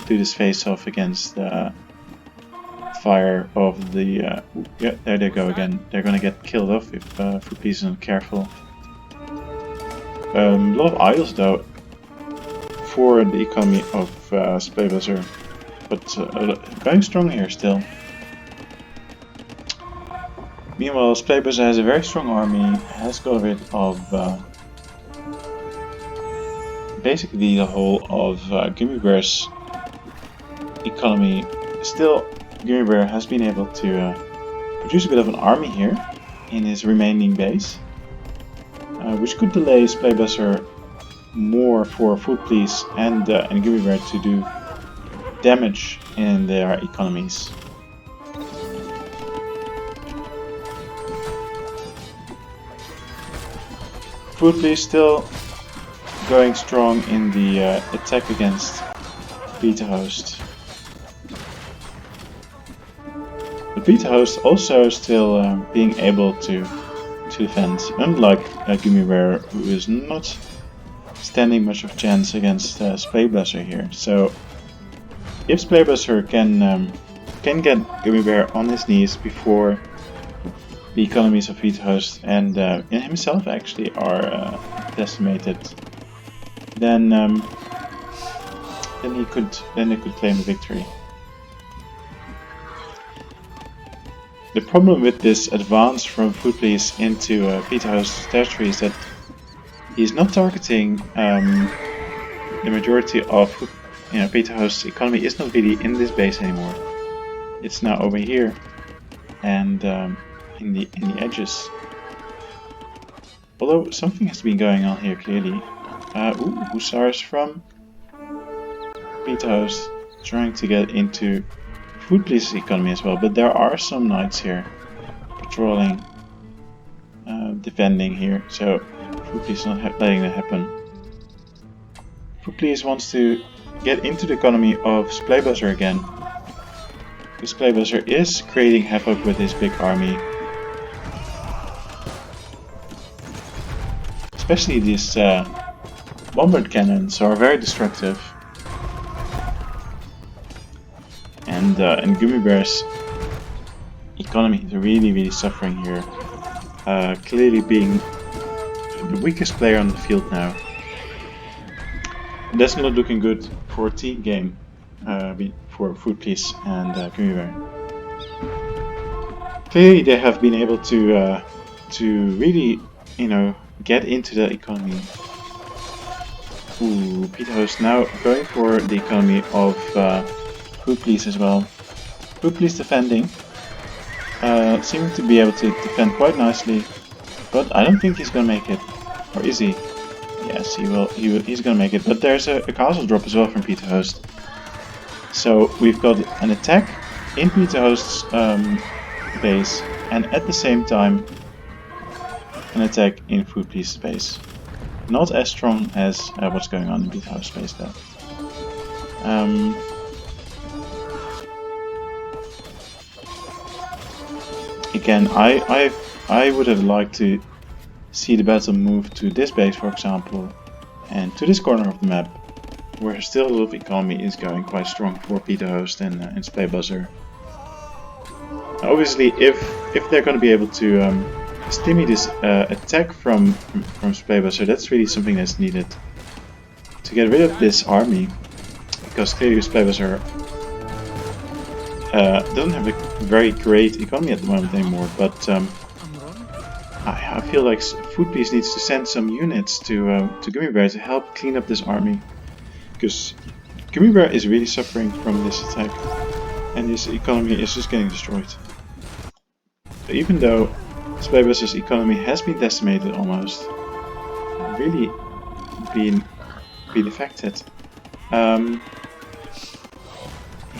do this face-off against the fire of the... yeah, there they go again. They're gonna get killed off if Food Police is not careful. A lot of idols though for the economy of Splavers, but going strong here still. Meanwhile, Splavers has a very strong army, has got rid of basically the whole of Gummy Bear's economy. Still, Gummy Bear has been able to produce a bit of an army here in his remaining base, which could delay Splavers more for Food Police and Gummy Bear to do damage in their economies. Food Police still going strong in the attack against Peter Host. But Peter Host also still being able to defend, unlike Gummy Bear, who is not standing much of a chance against Splavers here. So if Splavers can get Gummy Bear on his knees before the economies of Peter Host and himself actually are decimated, then they could claim the victory. The problem with this advance from Food Police into Peter Host's territory is that he's not targeting the majority of Peter Host's economy is not really in this base anymore. It's now over here and in the edges. Although something has been going on here clearly. Hussars from Pizza Host trying to get into Food Police's economy as well, but there are some knights here patrolling, defending here, so Food Police is not letting that happen. Food Police wants to get into the economy of Spleybuzzer again. Because Spleybuzzer is creating havoc with his big army. Especially these bombard cannons are very destructive. And Gummy Bear's economy is really suffering here. Clearly being the weakest player on the field now. That's not looking good for a team game for Food Police and Gummy Bear. Clearly they have been able to really, get into the economy. Ooh, Pizza Host now going for the economy of Food Police as well. Food Police defending, seeming to be able to defend quite nicely, but I don't think he's gonna make it. Or is he? Yes, he will. He's gonna make it. But there's a castle drop as well from Pizza Host. So we've got an attack in Pizza Host's base, and at the same time an attack in Food Police's base. Not as strong as what's going on in Pizza Host's base though. Again, I would have liked to see the battle move to this base, for example, and to this corner of the map, where still a lot of economy is going quite strong for Pizza Host and Spleybuzzer. Obviously, if they're going to be able to stimmy this attack from Spleybuzzer, that's really something that's needed to get rid of this army, because clearly Spleybuzzer doesn't have a very great economy at the moment anymore, but I feel like Food Police needs to send some units to Gummy Bear to help clean up this army, because Gummy Bear is really suffering from this attack and his economy is just getting destroyed. So even though Spleybuzer's economy has been decimated almost, really been affected,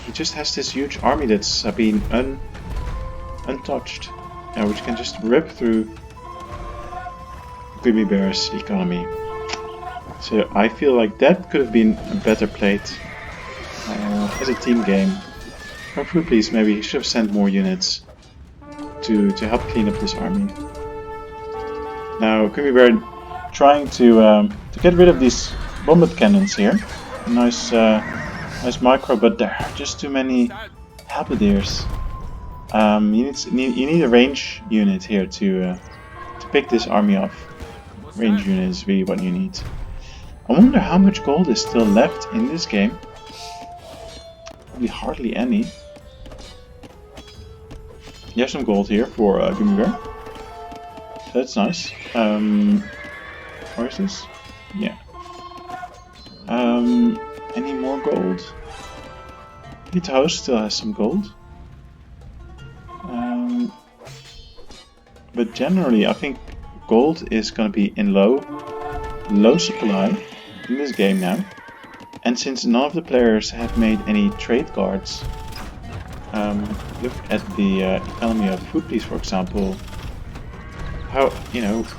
he just has this huge army that's been untouched, which can just rip through Gummy Bear's economy. So I feel like that could have been better played as a team game. From Food Police, maybe he should have sent more units to help clean up this army. Now Gummy Bear trying to get rid of these bombard cannons here. Nice micro, but there are just too many halberdiers. You need a range unit here to pick this army off. Range unit is really what you need. I wonder how much gold is still left in this game. Probably hardly any. There's some gold here for Gummy Bear. That's nice. Where is this? Yeah. Any more gold? Pizza House still has some gold. But generally I think gold is going to be in low supply in this game now. And since none of the players have made any trade cards, look at the economy of Food Police, for example. How,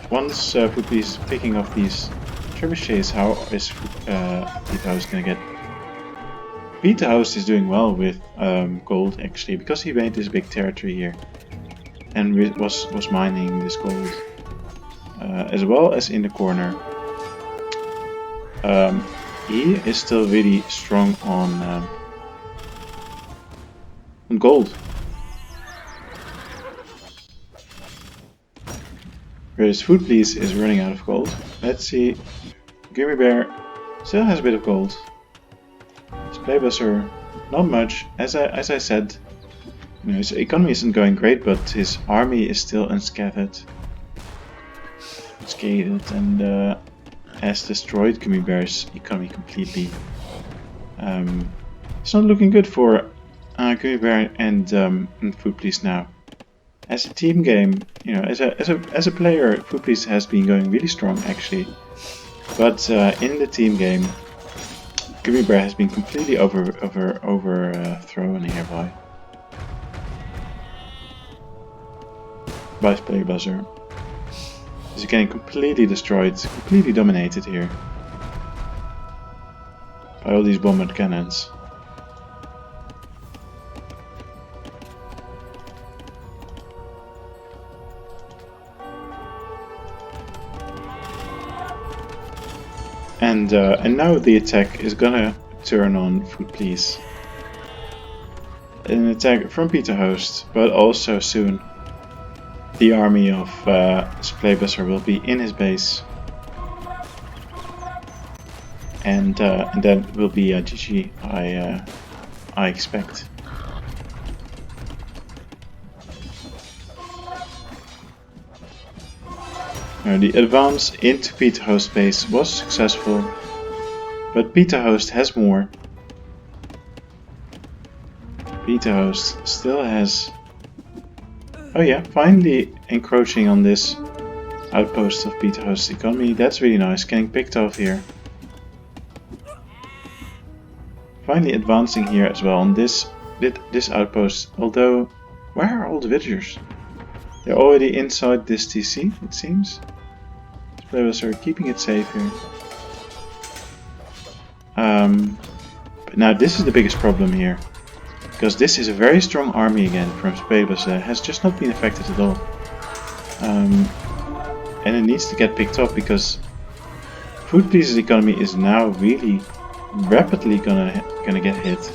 once Food Police picking up these trebuchets, how is Pizza House gonna get? Pizza House is doing well with gold actually, because he made this big territory here and was mining this gold, as well as in the corner. He is still really strong on gold. Whereas Food Police is running out of gold. Let's see. Gummy Bear still has a bit of gold. Spleybuzzer, not much. As I said, his economy isn't going great, but his army is still unscathed, and has destroyed Gummy Bear's economy completely. It's not looking good for Gummy Bear and Food Police now. As a team game, as a player, Food Police has been going really strong actually. But in the team game, Gummy Bear has been completely overthrown here by Spray Buzzer. He's getting completely destroyed, completely dominated here by all these bombard cannons. And now the attack is gonna turn on Food Please. An attack from Peter Host, but also soon the army of Splaybuster will be in his base. And that will be a GG, I expect. The advance into Peter Host's base was successful, but Peter Host has more. Peter Host still has... Oh yeah, finally encroaching on this outpost of Peter Host's economy. That's really nice, getting picked off here. Finally advancing here as well on this outpost, although where are all the villagers? They're already inside this TC, it seems. Players are keeping it safe here. But now this is the biggest problem here, because this is a very strong army again from Spabus that has just not been affected at all. And it needs to get picked up because Food Please's economy is now really rapidly gonna get hit.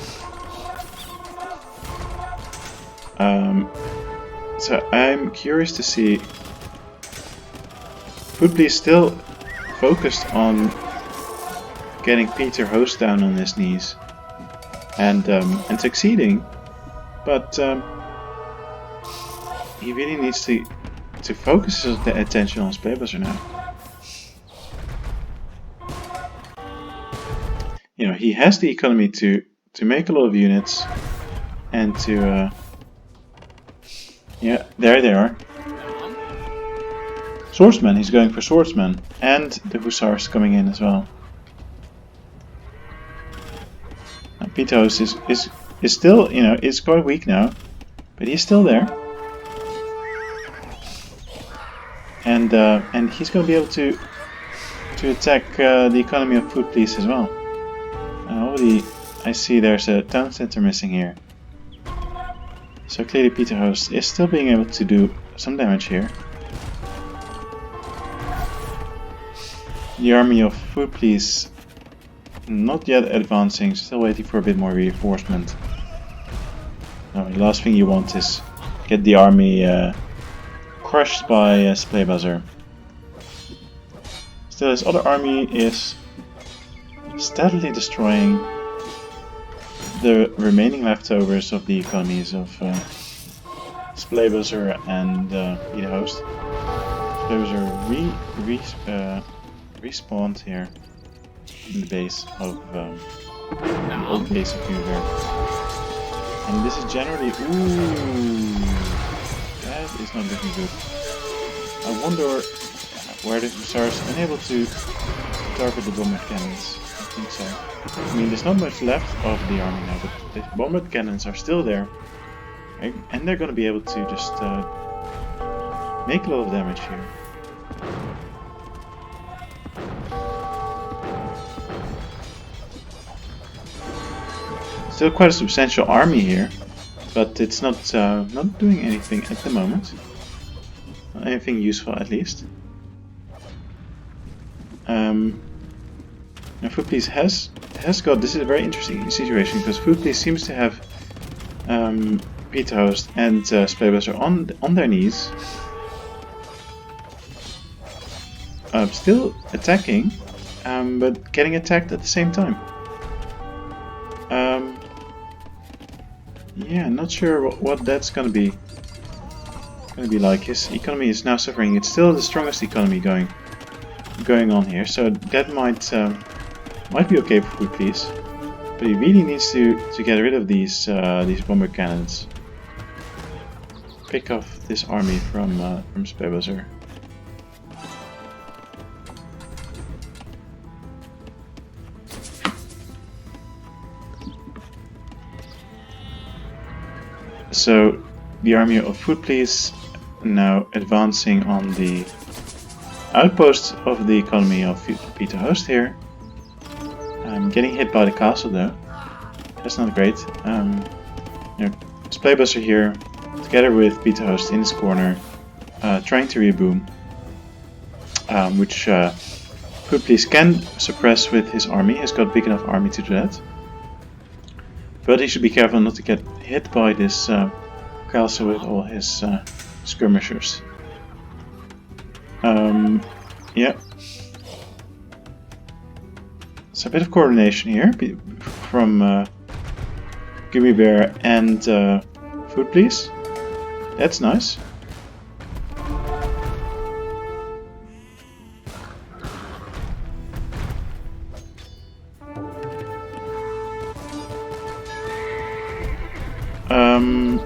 So I'm curious to see. Food Please still focused on getting Peter Host down on his knees and succeeding, but he really needs to focus his attention on Splaybuster now. You know, he has the economy to make a lot of units and to yeah, there they are. Swordsman, he's going for Swordsman, and the Hussars coming in as well. Now, Peter Host is still, you know, it's quite weak now, but he's still there. And he's going to be able to attack the economy of Food Please as well. Already, I see there's a town center missing here. So clearly Peter Host is still being able to do some damage here. The army of Food Please not yet advancing, still waiting for a bit more reinforcement. Now, the last thing you want is get the army crushed by Splaybuster. Still, his other army is steadily destroying the remaining leftovers of the economies of Splaybuster and Peter Host. Splaybuster respawned here in the base of the old base of Univer. And this is generally... Ooh, that is not looking good. I wonder where the Hussars are unable to target the bombard cannons. I think so. I mean, there's not much left of the army now, but the bombard cannons are still there. And they're going to be able to just make a lot of damage here. Still quite a substantial army here, but it's not doing anything at the moment. Not anything useful, at least. Now Food Please has got. This is a very interesting situation because Food Please seems to have Peter Host and Splaybuster on their knees, still attacking, but getting attacked at the same time. Yeah, not sure what that's gonna be like. His economy is now suffering. It's still the strongest economy going on here, so that might be okay for Food Please. But he really needs to get rid of these bomber cannons. Pick off this army from Splaybuster. So the army of Food Police now advancing on the outpost of the economy of Peter Host here. Getting hit by the castle though. That's not great. Splaybuster here, together with Peter Host in his corner, trying to reboom, which Food Police can suppress with his army. He's got a big enough army to do that. But he should be careful not to get hit by this castle with all his skirmishers. Yeah. So a bit of coordination here from Gummy Bear and Food Police. That's nice.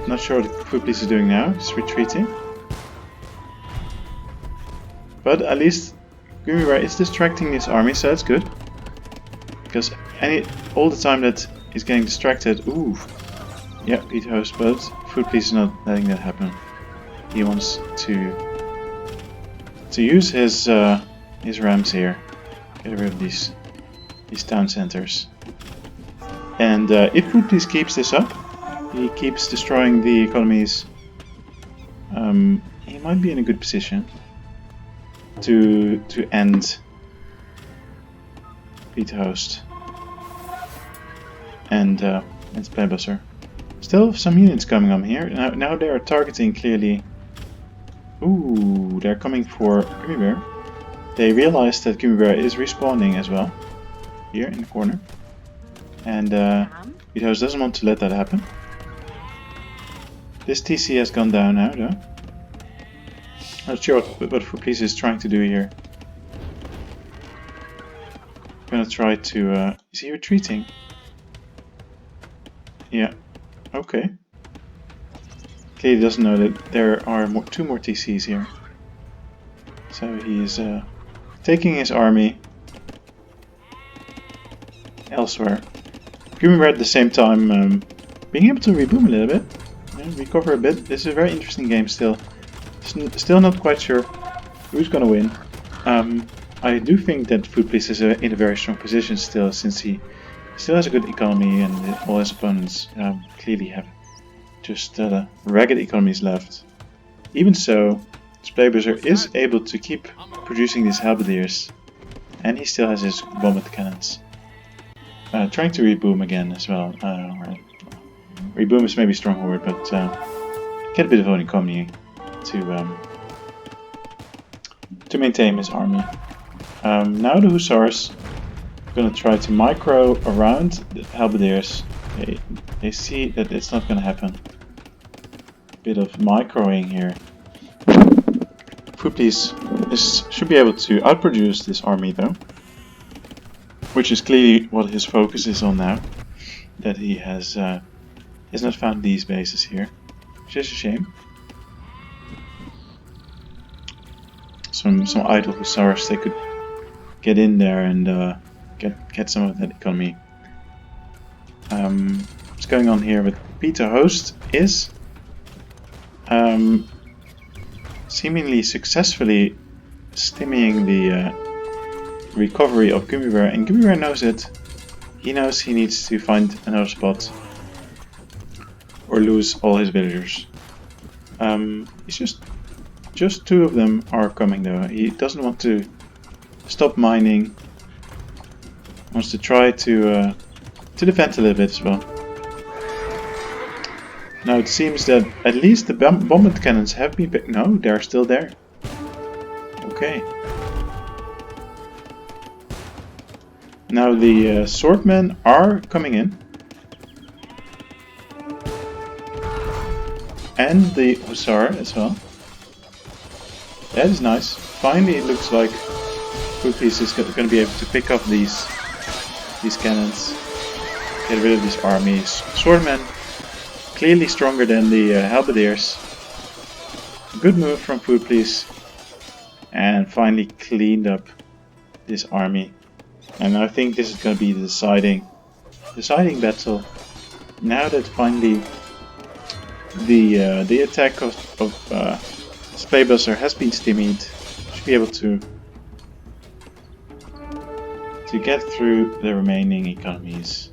Not sure what Food Police is doing now. It's retreating. But at least Gummy Bear is distracting his army, so that's good. Because all the time that he's getting distracted, ooh, yeah, Peter Host, but Food Police is not letting that happen. He wants to use his rams here, get rid of these town centers. And if Food Police keeps this up, he keeps destroying the economies. He might be in a good position to end Peter Host and Splaybuster. Still some units coming on here. Now they are targeting clearly. Ooh, they're coming for Gummy Bear. They realize that Gummy Bear is respawning as well here in the corner, and Peter Host doesn't want to let that happen. This TC has gone down now though. Not sure what Food Police is trying to do here. I'm gonna try to... is he retreating? Yeah. Okay. Clearly doesn't know that there are two more TCs here. So he's taking his army elsewhere. Gummy Bear at the same time being able to reboom a little bit. Recover a bit. This is a very interesting game still. Still not quite sure who's gonna win. I do think that Food Police is in a very strong position still, since he still has a good economy and all his opponents clearly have just ragged economies left. Even so, Splaybuster is able to keep producing these halberdiers, and he still has his bombard cannons. Trying to reboom again as well. Reboom is maybe a strong word, but get a bit of an economy to maintain his army. Now the Hussars are going to try to micro around the halberdiers. They see that it's not going to happen. Bit of microing here. Food Police should be able to outproduce this army though, which is clearly what his focus is on now. That he has not found these bases here, which is a shame. Some idle Hussars, they could get in there and get some of that economy. What's going on here with Peter Host is seemingly successfully stemming the recovery of Gummy Bear, and Gummy Bear knows it. He knows he needs to find another spot or lose all his villagers. It's just two of them are coming though. He doesn't want to stop mining. Wants to try to defend a little bit as well. Now it seems that at least the bombard cannons have been picked. No, they're still there. Okay. Now the swordmen are coming in. And the Hussar as well. That is nice. Finally it looks like Food Police is going to be able to pick up these cannons. Get rid of these armies. Swordmen clearly stronger than the halberdiers. Good move from Food Police. And finally cleaned up this army. And I think this is going to be the deciding battle. Now that finally the attack of Splaybuster has been stymied. Should be able to get through the remaining economies.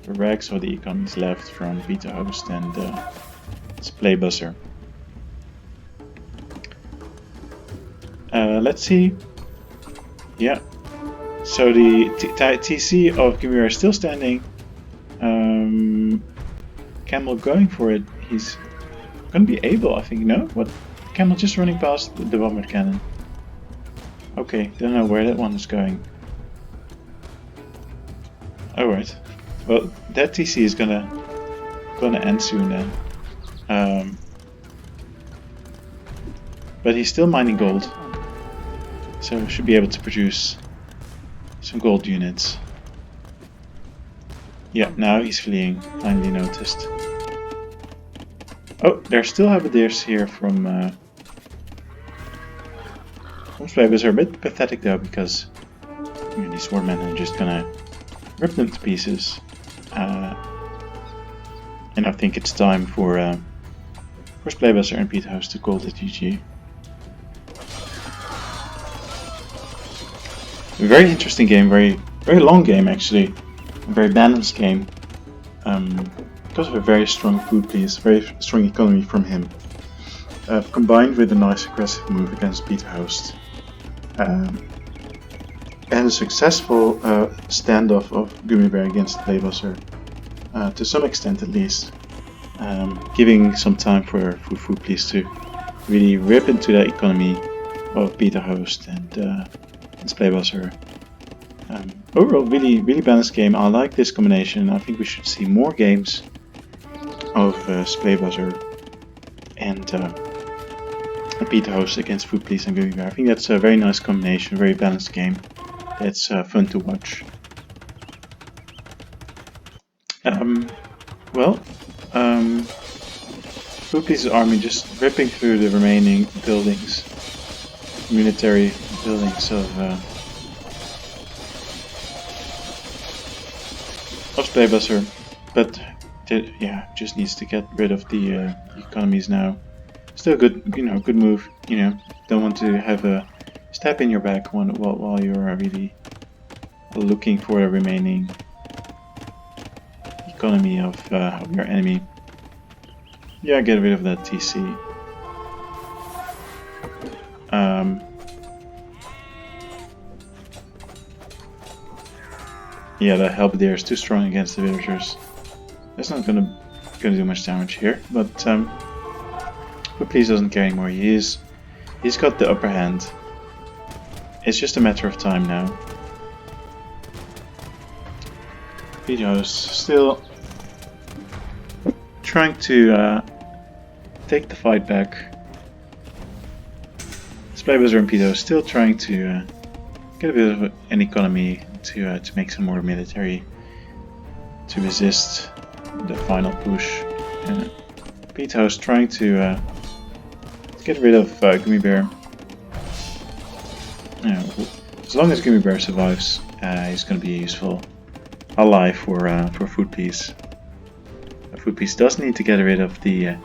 The rags or the economies left from Beta Host and Splaybuster. Let's see. Yeah. So the TC of Gimir is still standing. Camel going for it. He's gonna be able, I think. No? What? Camel just running past the bomber cannon. Okay, don't know where that one is going. Alright. Well, that TC is gonna end soon then. But he's still mining gold. So should be able to produce some gold units. Yeah, now he's fleeing, finally noticed. Oh, there still halberdiers here from Splaybuster. A bit pathetic though, because these swordmen are just gonna rip them to pieces. And I think it's time for Splaybuster and Beta Host to call the GG. A very interesting game, very long game actually, a very balanced game. Because of a very strong food piece, very strong economy from him, combined with a nice aggressive move against Beta Host, and a successful standoff of Gummy Bear against Splaybuster, to some extent at least, giving some time for food piece to really rip into the economy of Beta Host and Splaybuster. Overall, really balanced game. I like this combination. I think we should see more games of Splaybuster and Beta Host against Food Police and Gummy Bear. I think that's a very nice combination, very balanced game. It's fun to watch. Food Police's army just ripping through the remaining buildings, military buildings of Splaybuster, but yeah, just needs to get rid of the economies now. Still good, good move. Don't want to have a stab in your back while you're really looking for a remaining economy of your enemy. Yeah, get rid of that TC. Yeah, the halberdier is too strong against the villagers. That's not gonna do much damage here, but please doesn't care anymore. He's got the upper hand. It's just a matter of time now. Vito's still trying to take the fight back. Splaybuster and Pito still trying to get a bit of an economy to make some more military to resist the final push. Pito's trying to get rid of Gummy Bear. As long as Gummy Bear survives, he's going to be a useful ally for Food Piece. Food Piece does need to get rid of the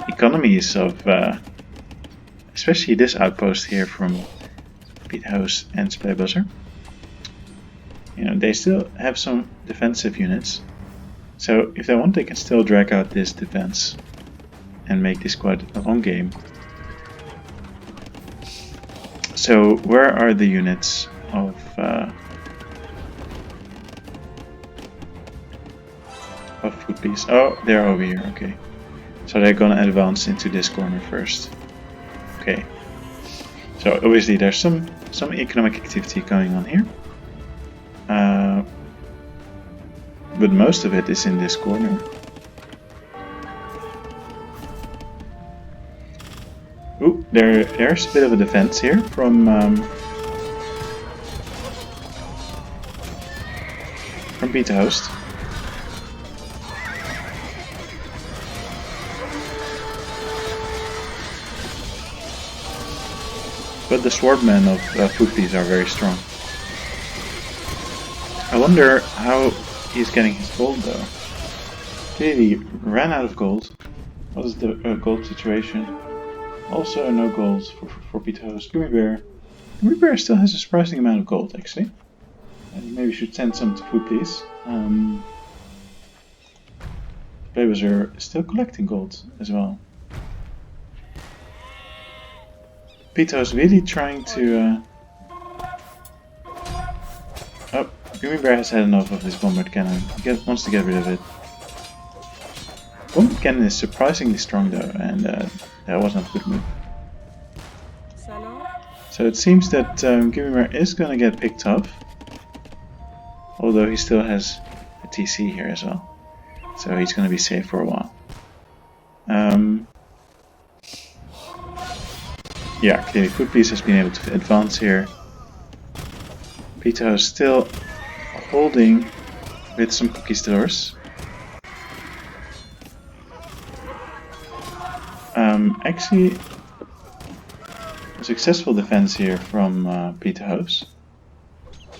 economies of, especially this outpost here from Beta Host and Splaybuster. They still have some defensive units, so if they want, they can still drag out this defense and make this quite a long game. So where are the units of Food Piece? Oh, they're over here. Okay, so they're gonna advance into this corner first. Okay, so obviously there's some economic activity going on here, but most of it is in this corner. Ooh, there's a bit of a defense here from Beta Host. But the swordmen of Food Piece are very strong. I wonder how he's getting his gold though. Clearly ran out of gold. What is the gold situation? Also no gold for Peter Host. Gummy Bear. Gummy Bear still has a surprising amount of gold actually. And maybe we should send some to Food Please. Players are still collecting gold as well. Peter is really trying to... Oh, Gummy Bear has had enough of this bombard cannon. He wants to get rid of it. Bombard cannon is surprisingly strong though, and that was not a good move. So it seems that Gummy Bear is gonna get picked up. Although he still has a TC here as well. So he's gonna be safe for a while. Yeah, clearly Food Please has been able to advance here. Peter is still holding with some conquistadors. Actually, a successful defense here from Peter House.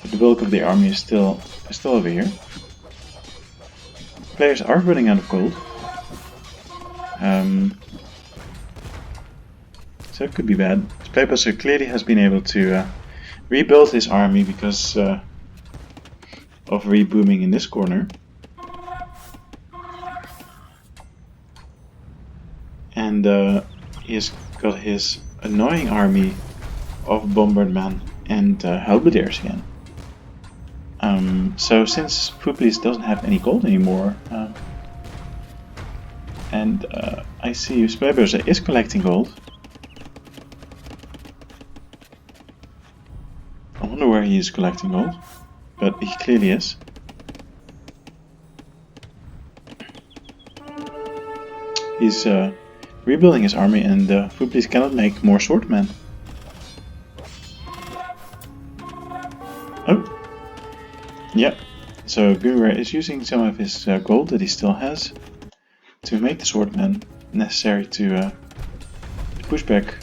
The bulk of the army is still over here. Players are running out of gold. So it could be bad. Playbuster clearly has been able to rebuild his army because of rebooming in this corner. And he has got his annoying army of bombardmen and halberdiers again. So since Food Please doesn't have any gold anymore, and I see Playbuster is collecting gold. I wonder where he is collecting gold, but he clearly is. He's rebuilding his army, and Food Please cannot make more swordmen. Oh, yeah. So Gummy Bear is using some of his gold that he still has to make the swordmen necessary to push back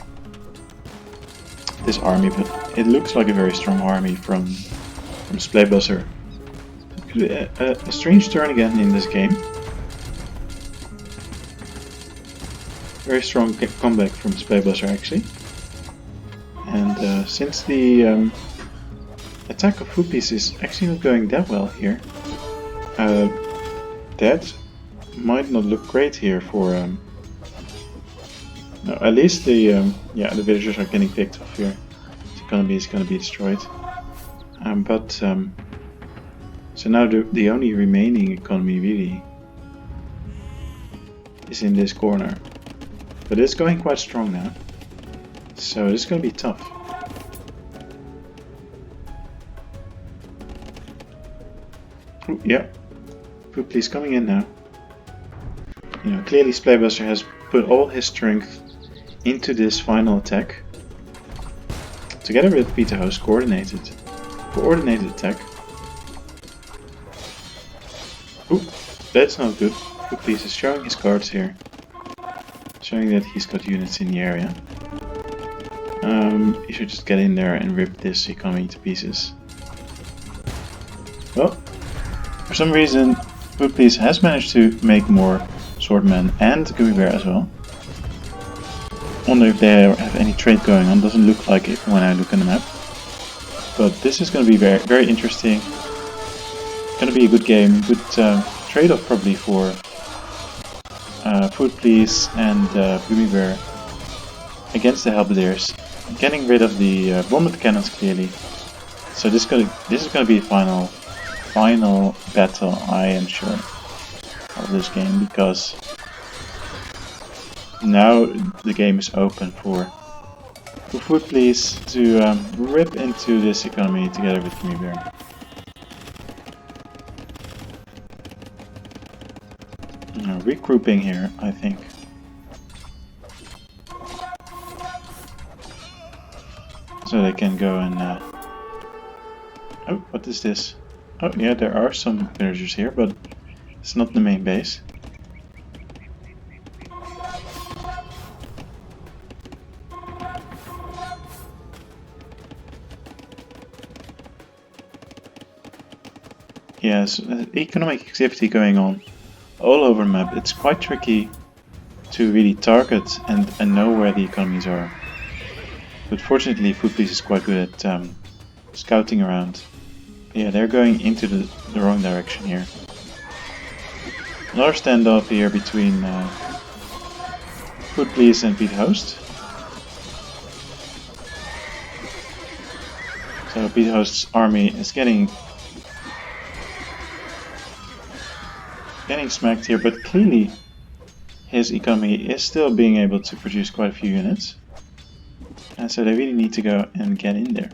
this army, but it looks like a very strong army from Splaybuster. A strange turn again in this game. Very strong comeback from Splaybuster actually. And since the attack of Food Please is actually not going that well here, that might not look great here for no, at least the the villagers are getting picked off here. The economy is going to be destroyed. So now the only remaining economy really is in this corner, but it's going quite strong now. So it's going to be tough. Ooh, yeah, Food Please coming in now. You know, clearly Splaybuster has put all his strength into this final attack. Together with Peter House, coordinated attack. Ooh, that's not good. Food Please is showing his cards here, showing that he's got units in the area. He should just get in there and rip this economy to pieces. Well, for some reason, Food Please has managed to make more swordmen and Gummy Bear as well. Wonder if they have any trade going on. Doesn't look like it when I look on the map. But this is going to be very, very interesting. Going to be a good game. Good trade-off probably for Food Please and Gummy Bear against the halberdiers. Getting rid of the bombard cannons clearly. So this is going to be a final battle, I am sure, of this game, because now the game is open for Food Please to rip into this economy together with Gummy Bear. Regrouping here, I think. So they can go and... Oh, what is this? Oh yeah, there are some villagers here, but it's not the main base. Yes, economic activity going on all over the map. It's quite tricky to really target and know where the economies are. But fortunately, Food Police is quite good at scouting around. Yeah, they're going into the wrong direction here. Another standoff here between Food Police and Pete Host. So Pete Host's army is getting smacked here, but clearly his economy is still being able to produce quite a few units. And so they really need to go and get in there.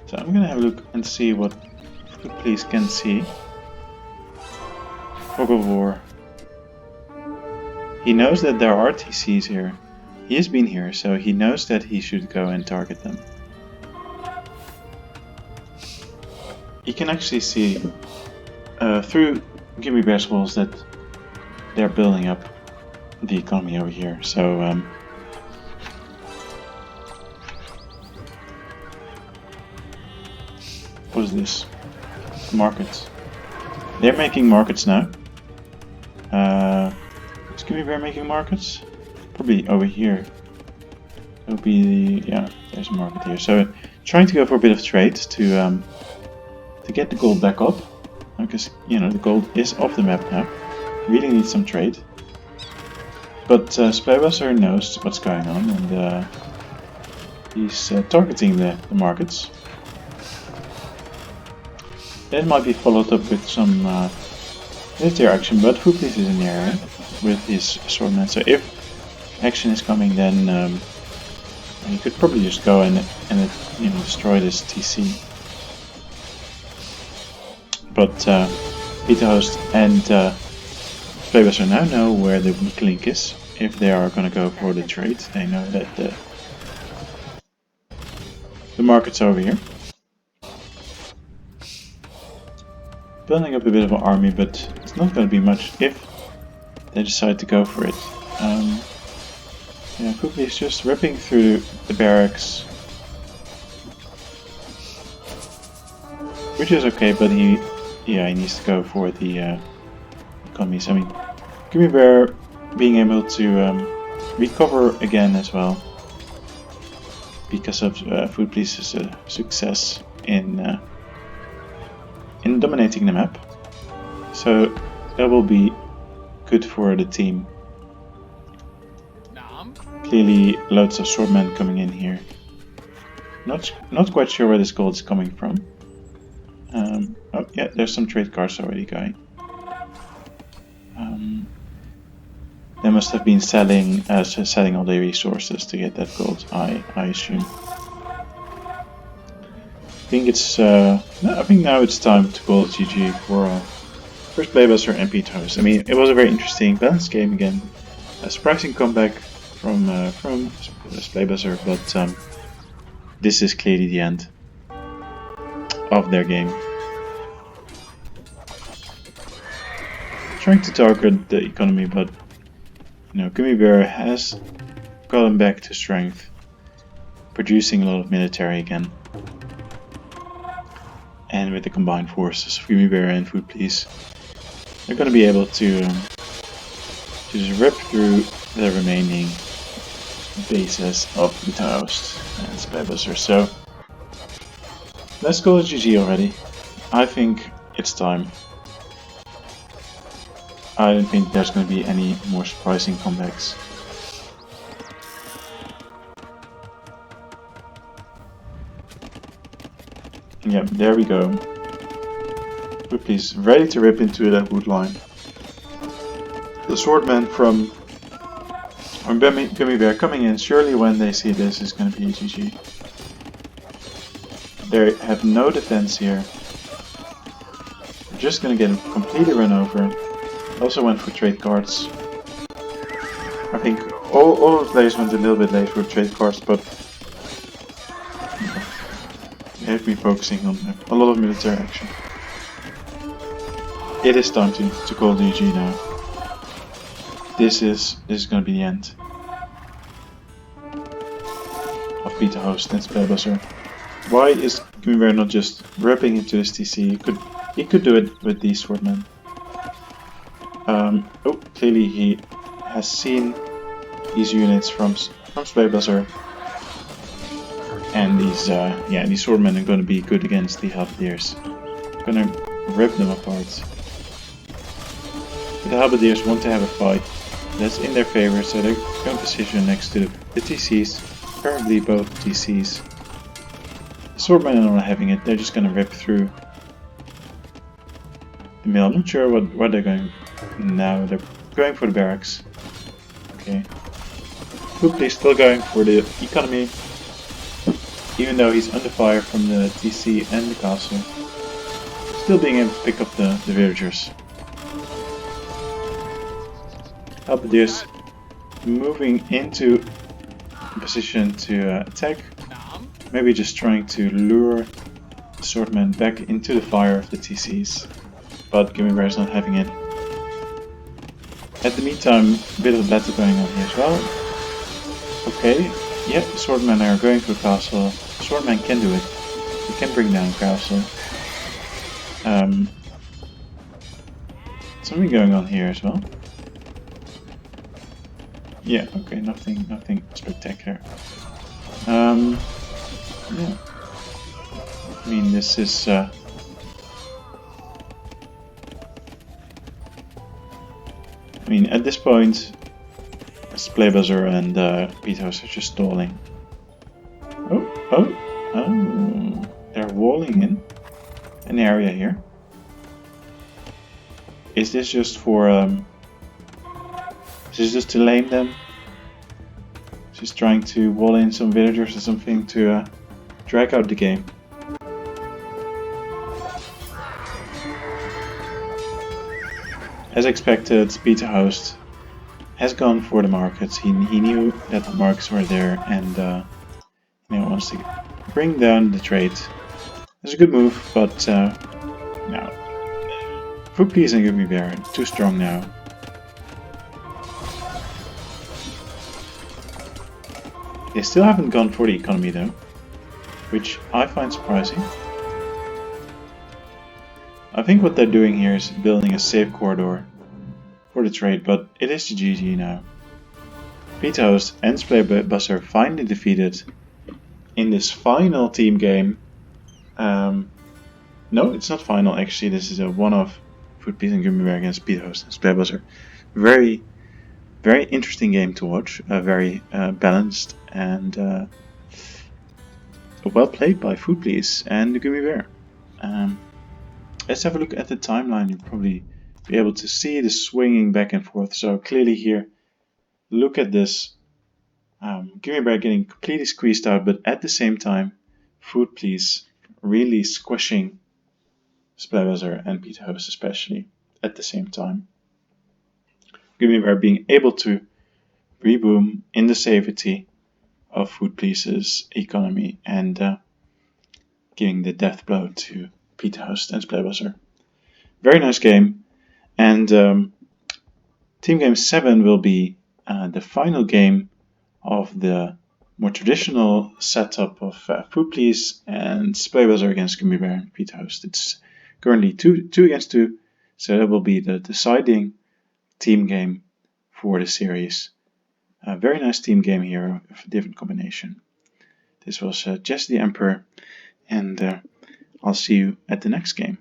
So I'm gonna have a look and see what Food Police can see. Fog of War. He knows that there are TCs here. He has been here, so he knows that he should go and target them. You can actually see through Gimme Bear's walls that they're building up the economy over here. So what is this? Markets. They're making markets now. Is Gimme Bear making markets? Probably over here. It'll be the, yeah, there's a market here. So trying to go for a bit of trade to get the gold back up, because you know the gold is off the map now. Really need some trade. But Splaybuster knows what's going on, and he's targeting the markets. That might be followed up with some military action, but Food Police is in the area with his swordman. So if action is coming, then he could probably just go and you know, destroy this TC. But Peter Host and Splaybuster now know where the weak link is. If they are going to go for the trade, they know that the market's over here. Building up a bit of an army, but it's not going to be much if they decide to go for it. Yeah, Cookie is just ripping through the barracks, which is okay, but he needs to go for the economies. I mean, Gimme Bear being able to recover again as well because of Food Police's success in dominating the map. So that will be good for the team. Clearly loads of swordmen coming in here. Not quite sure where this gold is coming from. Oh yeah, there's some trade cards already going. They must have been selling all the resources to get that gold, I assume. I think now it's time to call it GG for first Playbuster and Pete Host. I mean, it was a very interesting, balanced game again. A surprising comeback from Playbuster, but this is clearly the end of their game. Trying to target the economy, but you know, Gimme Bear has gotten back to strength, producing a lot of military again. And with the combined forces of Gimme Bear and Food Police, they're going to be able to just rip through the remaining bases of Peter Host and Splaybuster. So let's call it GG already. I think it's time. I don't think there's going to be any more surprising comebacks. Yep, there we go. Food Police ready to rip into that wood line. The swordmen from Gimme Bear coming in. Surely when they see this is going to be a GG. They have no defense here. They're just going to get completely run over. Also went for trade cards. I think all of the players went a little bit late for trade cards, but they have been focusing on a lot of military action. It is time to call GG now. This is going to be the end of Peter Host and Spellbuster. Why is Gimme Bear not just ripping into this TC? You could He could do it with these swordmen. Oh, clearly he has seen these units from Slay Buzzer. And these swordmen are going to be good against the halberdiers. Gonna rip them apart. But the halberdiers want to have a fight. That's in their favor, so they're going to position next to the TCs. Apparently both TCs. The swordmen are not having it, they're just going to rip through the mill. I'm not sure what they're going now. They're going for the barracks. Okay. Hopefully still going for the economy. Even though he's under fire from the TC and the castle. Still being able to pick up the villagers. Halberdiers moving into a position to attack. Maybe just trying to lure the swordmen back into the fire of the TCs. But Gummy Bear is not having it. At the meantime, a bit of battle going on here as well. Okay, yeah, the swordmen are going for castle. Swordman can do it. He can bring down castle. Something going on here as well. Yeah, okay, nothing spectacular. Yeah. I mean, this is I mean, at this point, Play Buzzer and Beathouse are just stalling. Oh, they're walling in an area here. Is this just for is this just to lame them? Just trying to wall in some villagers or something to drag out the game. As expected, Beta Host has gone for the markets. He knew that the markets were there and wants to bring down the trade. It's a good move, but no. Food Please and Gummy Bear, too strong now. They still haven't gone for the economy though, which I find surprising. I think what they're doing here is building a safe corridor for the trade, but it is the GG now. Beathouse and Splaybuster finally defeated in this final team game. No, it's not final actually, this is a one-off Food Please and Gummy Bear against Beathouse and Splaybuster. Very interesting game to watch, very balanced and well played by Food Please and the Gummy Bear. Let's have a look at the timeline. You'll probably be able to see the swinging back and forth. So clearly here, look at this. Gummy Bear getting completely squeezed out, but at the same time, Food Please really squishing Splaybuster and Beathouse especially at the same time. Gummy Bear being able to reboom in the safety of Food Please's economy and giving the death blow to Beathouse and Splaybuster. Very nice game, and Team Game 7 will be the final game of the more traditional setup of Food Please and Splaybuster against Gummy Bear and Beathouse. It's currently 2 against 2, so that will be the deciding team game for the series. A very nice team game here of a different combination. This was Jesse the Emperor, and I'll see you at the next game.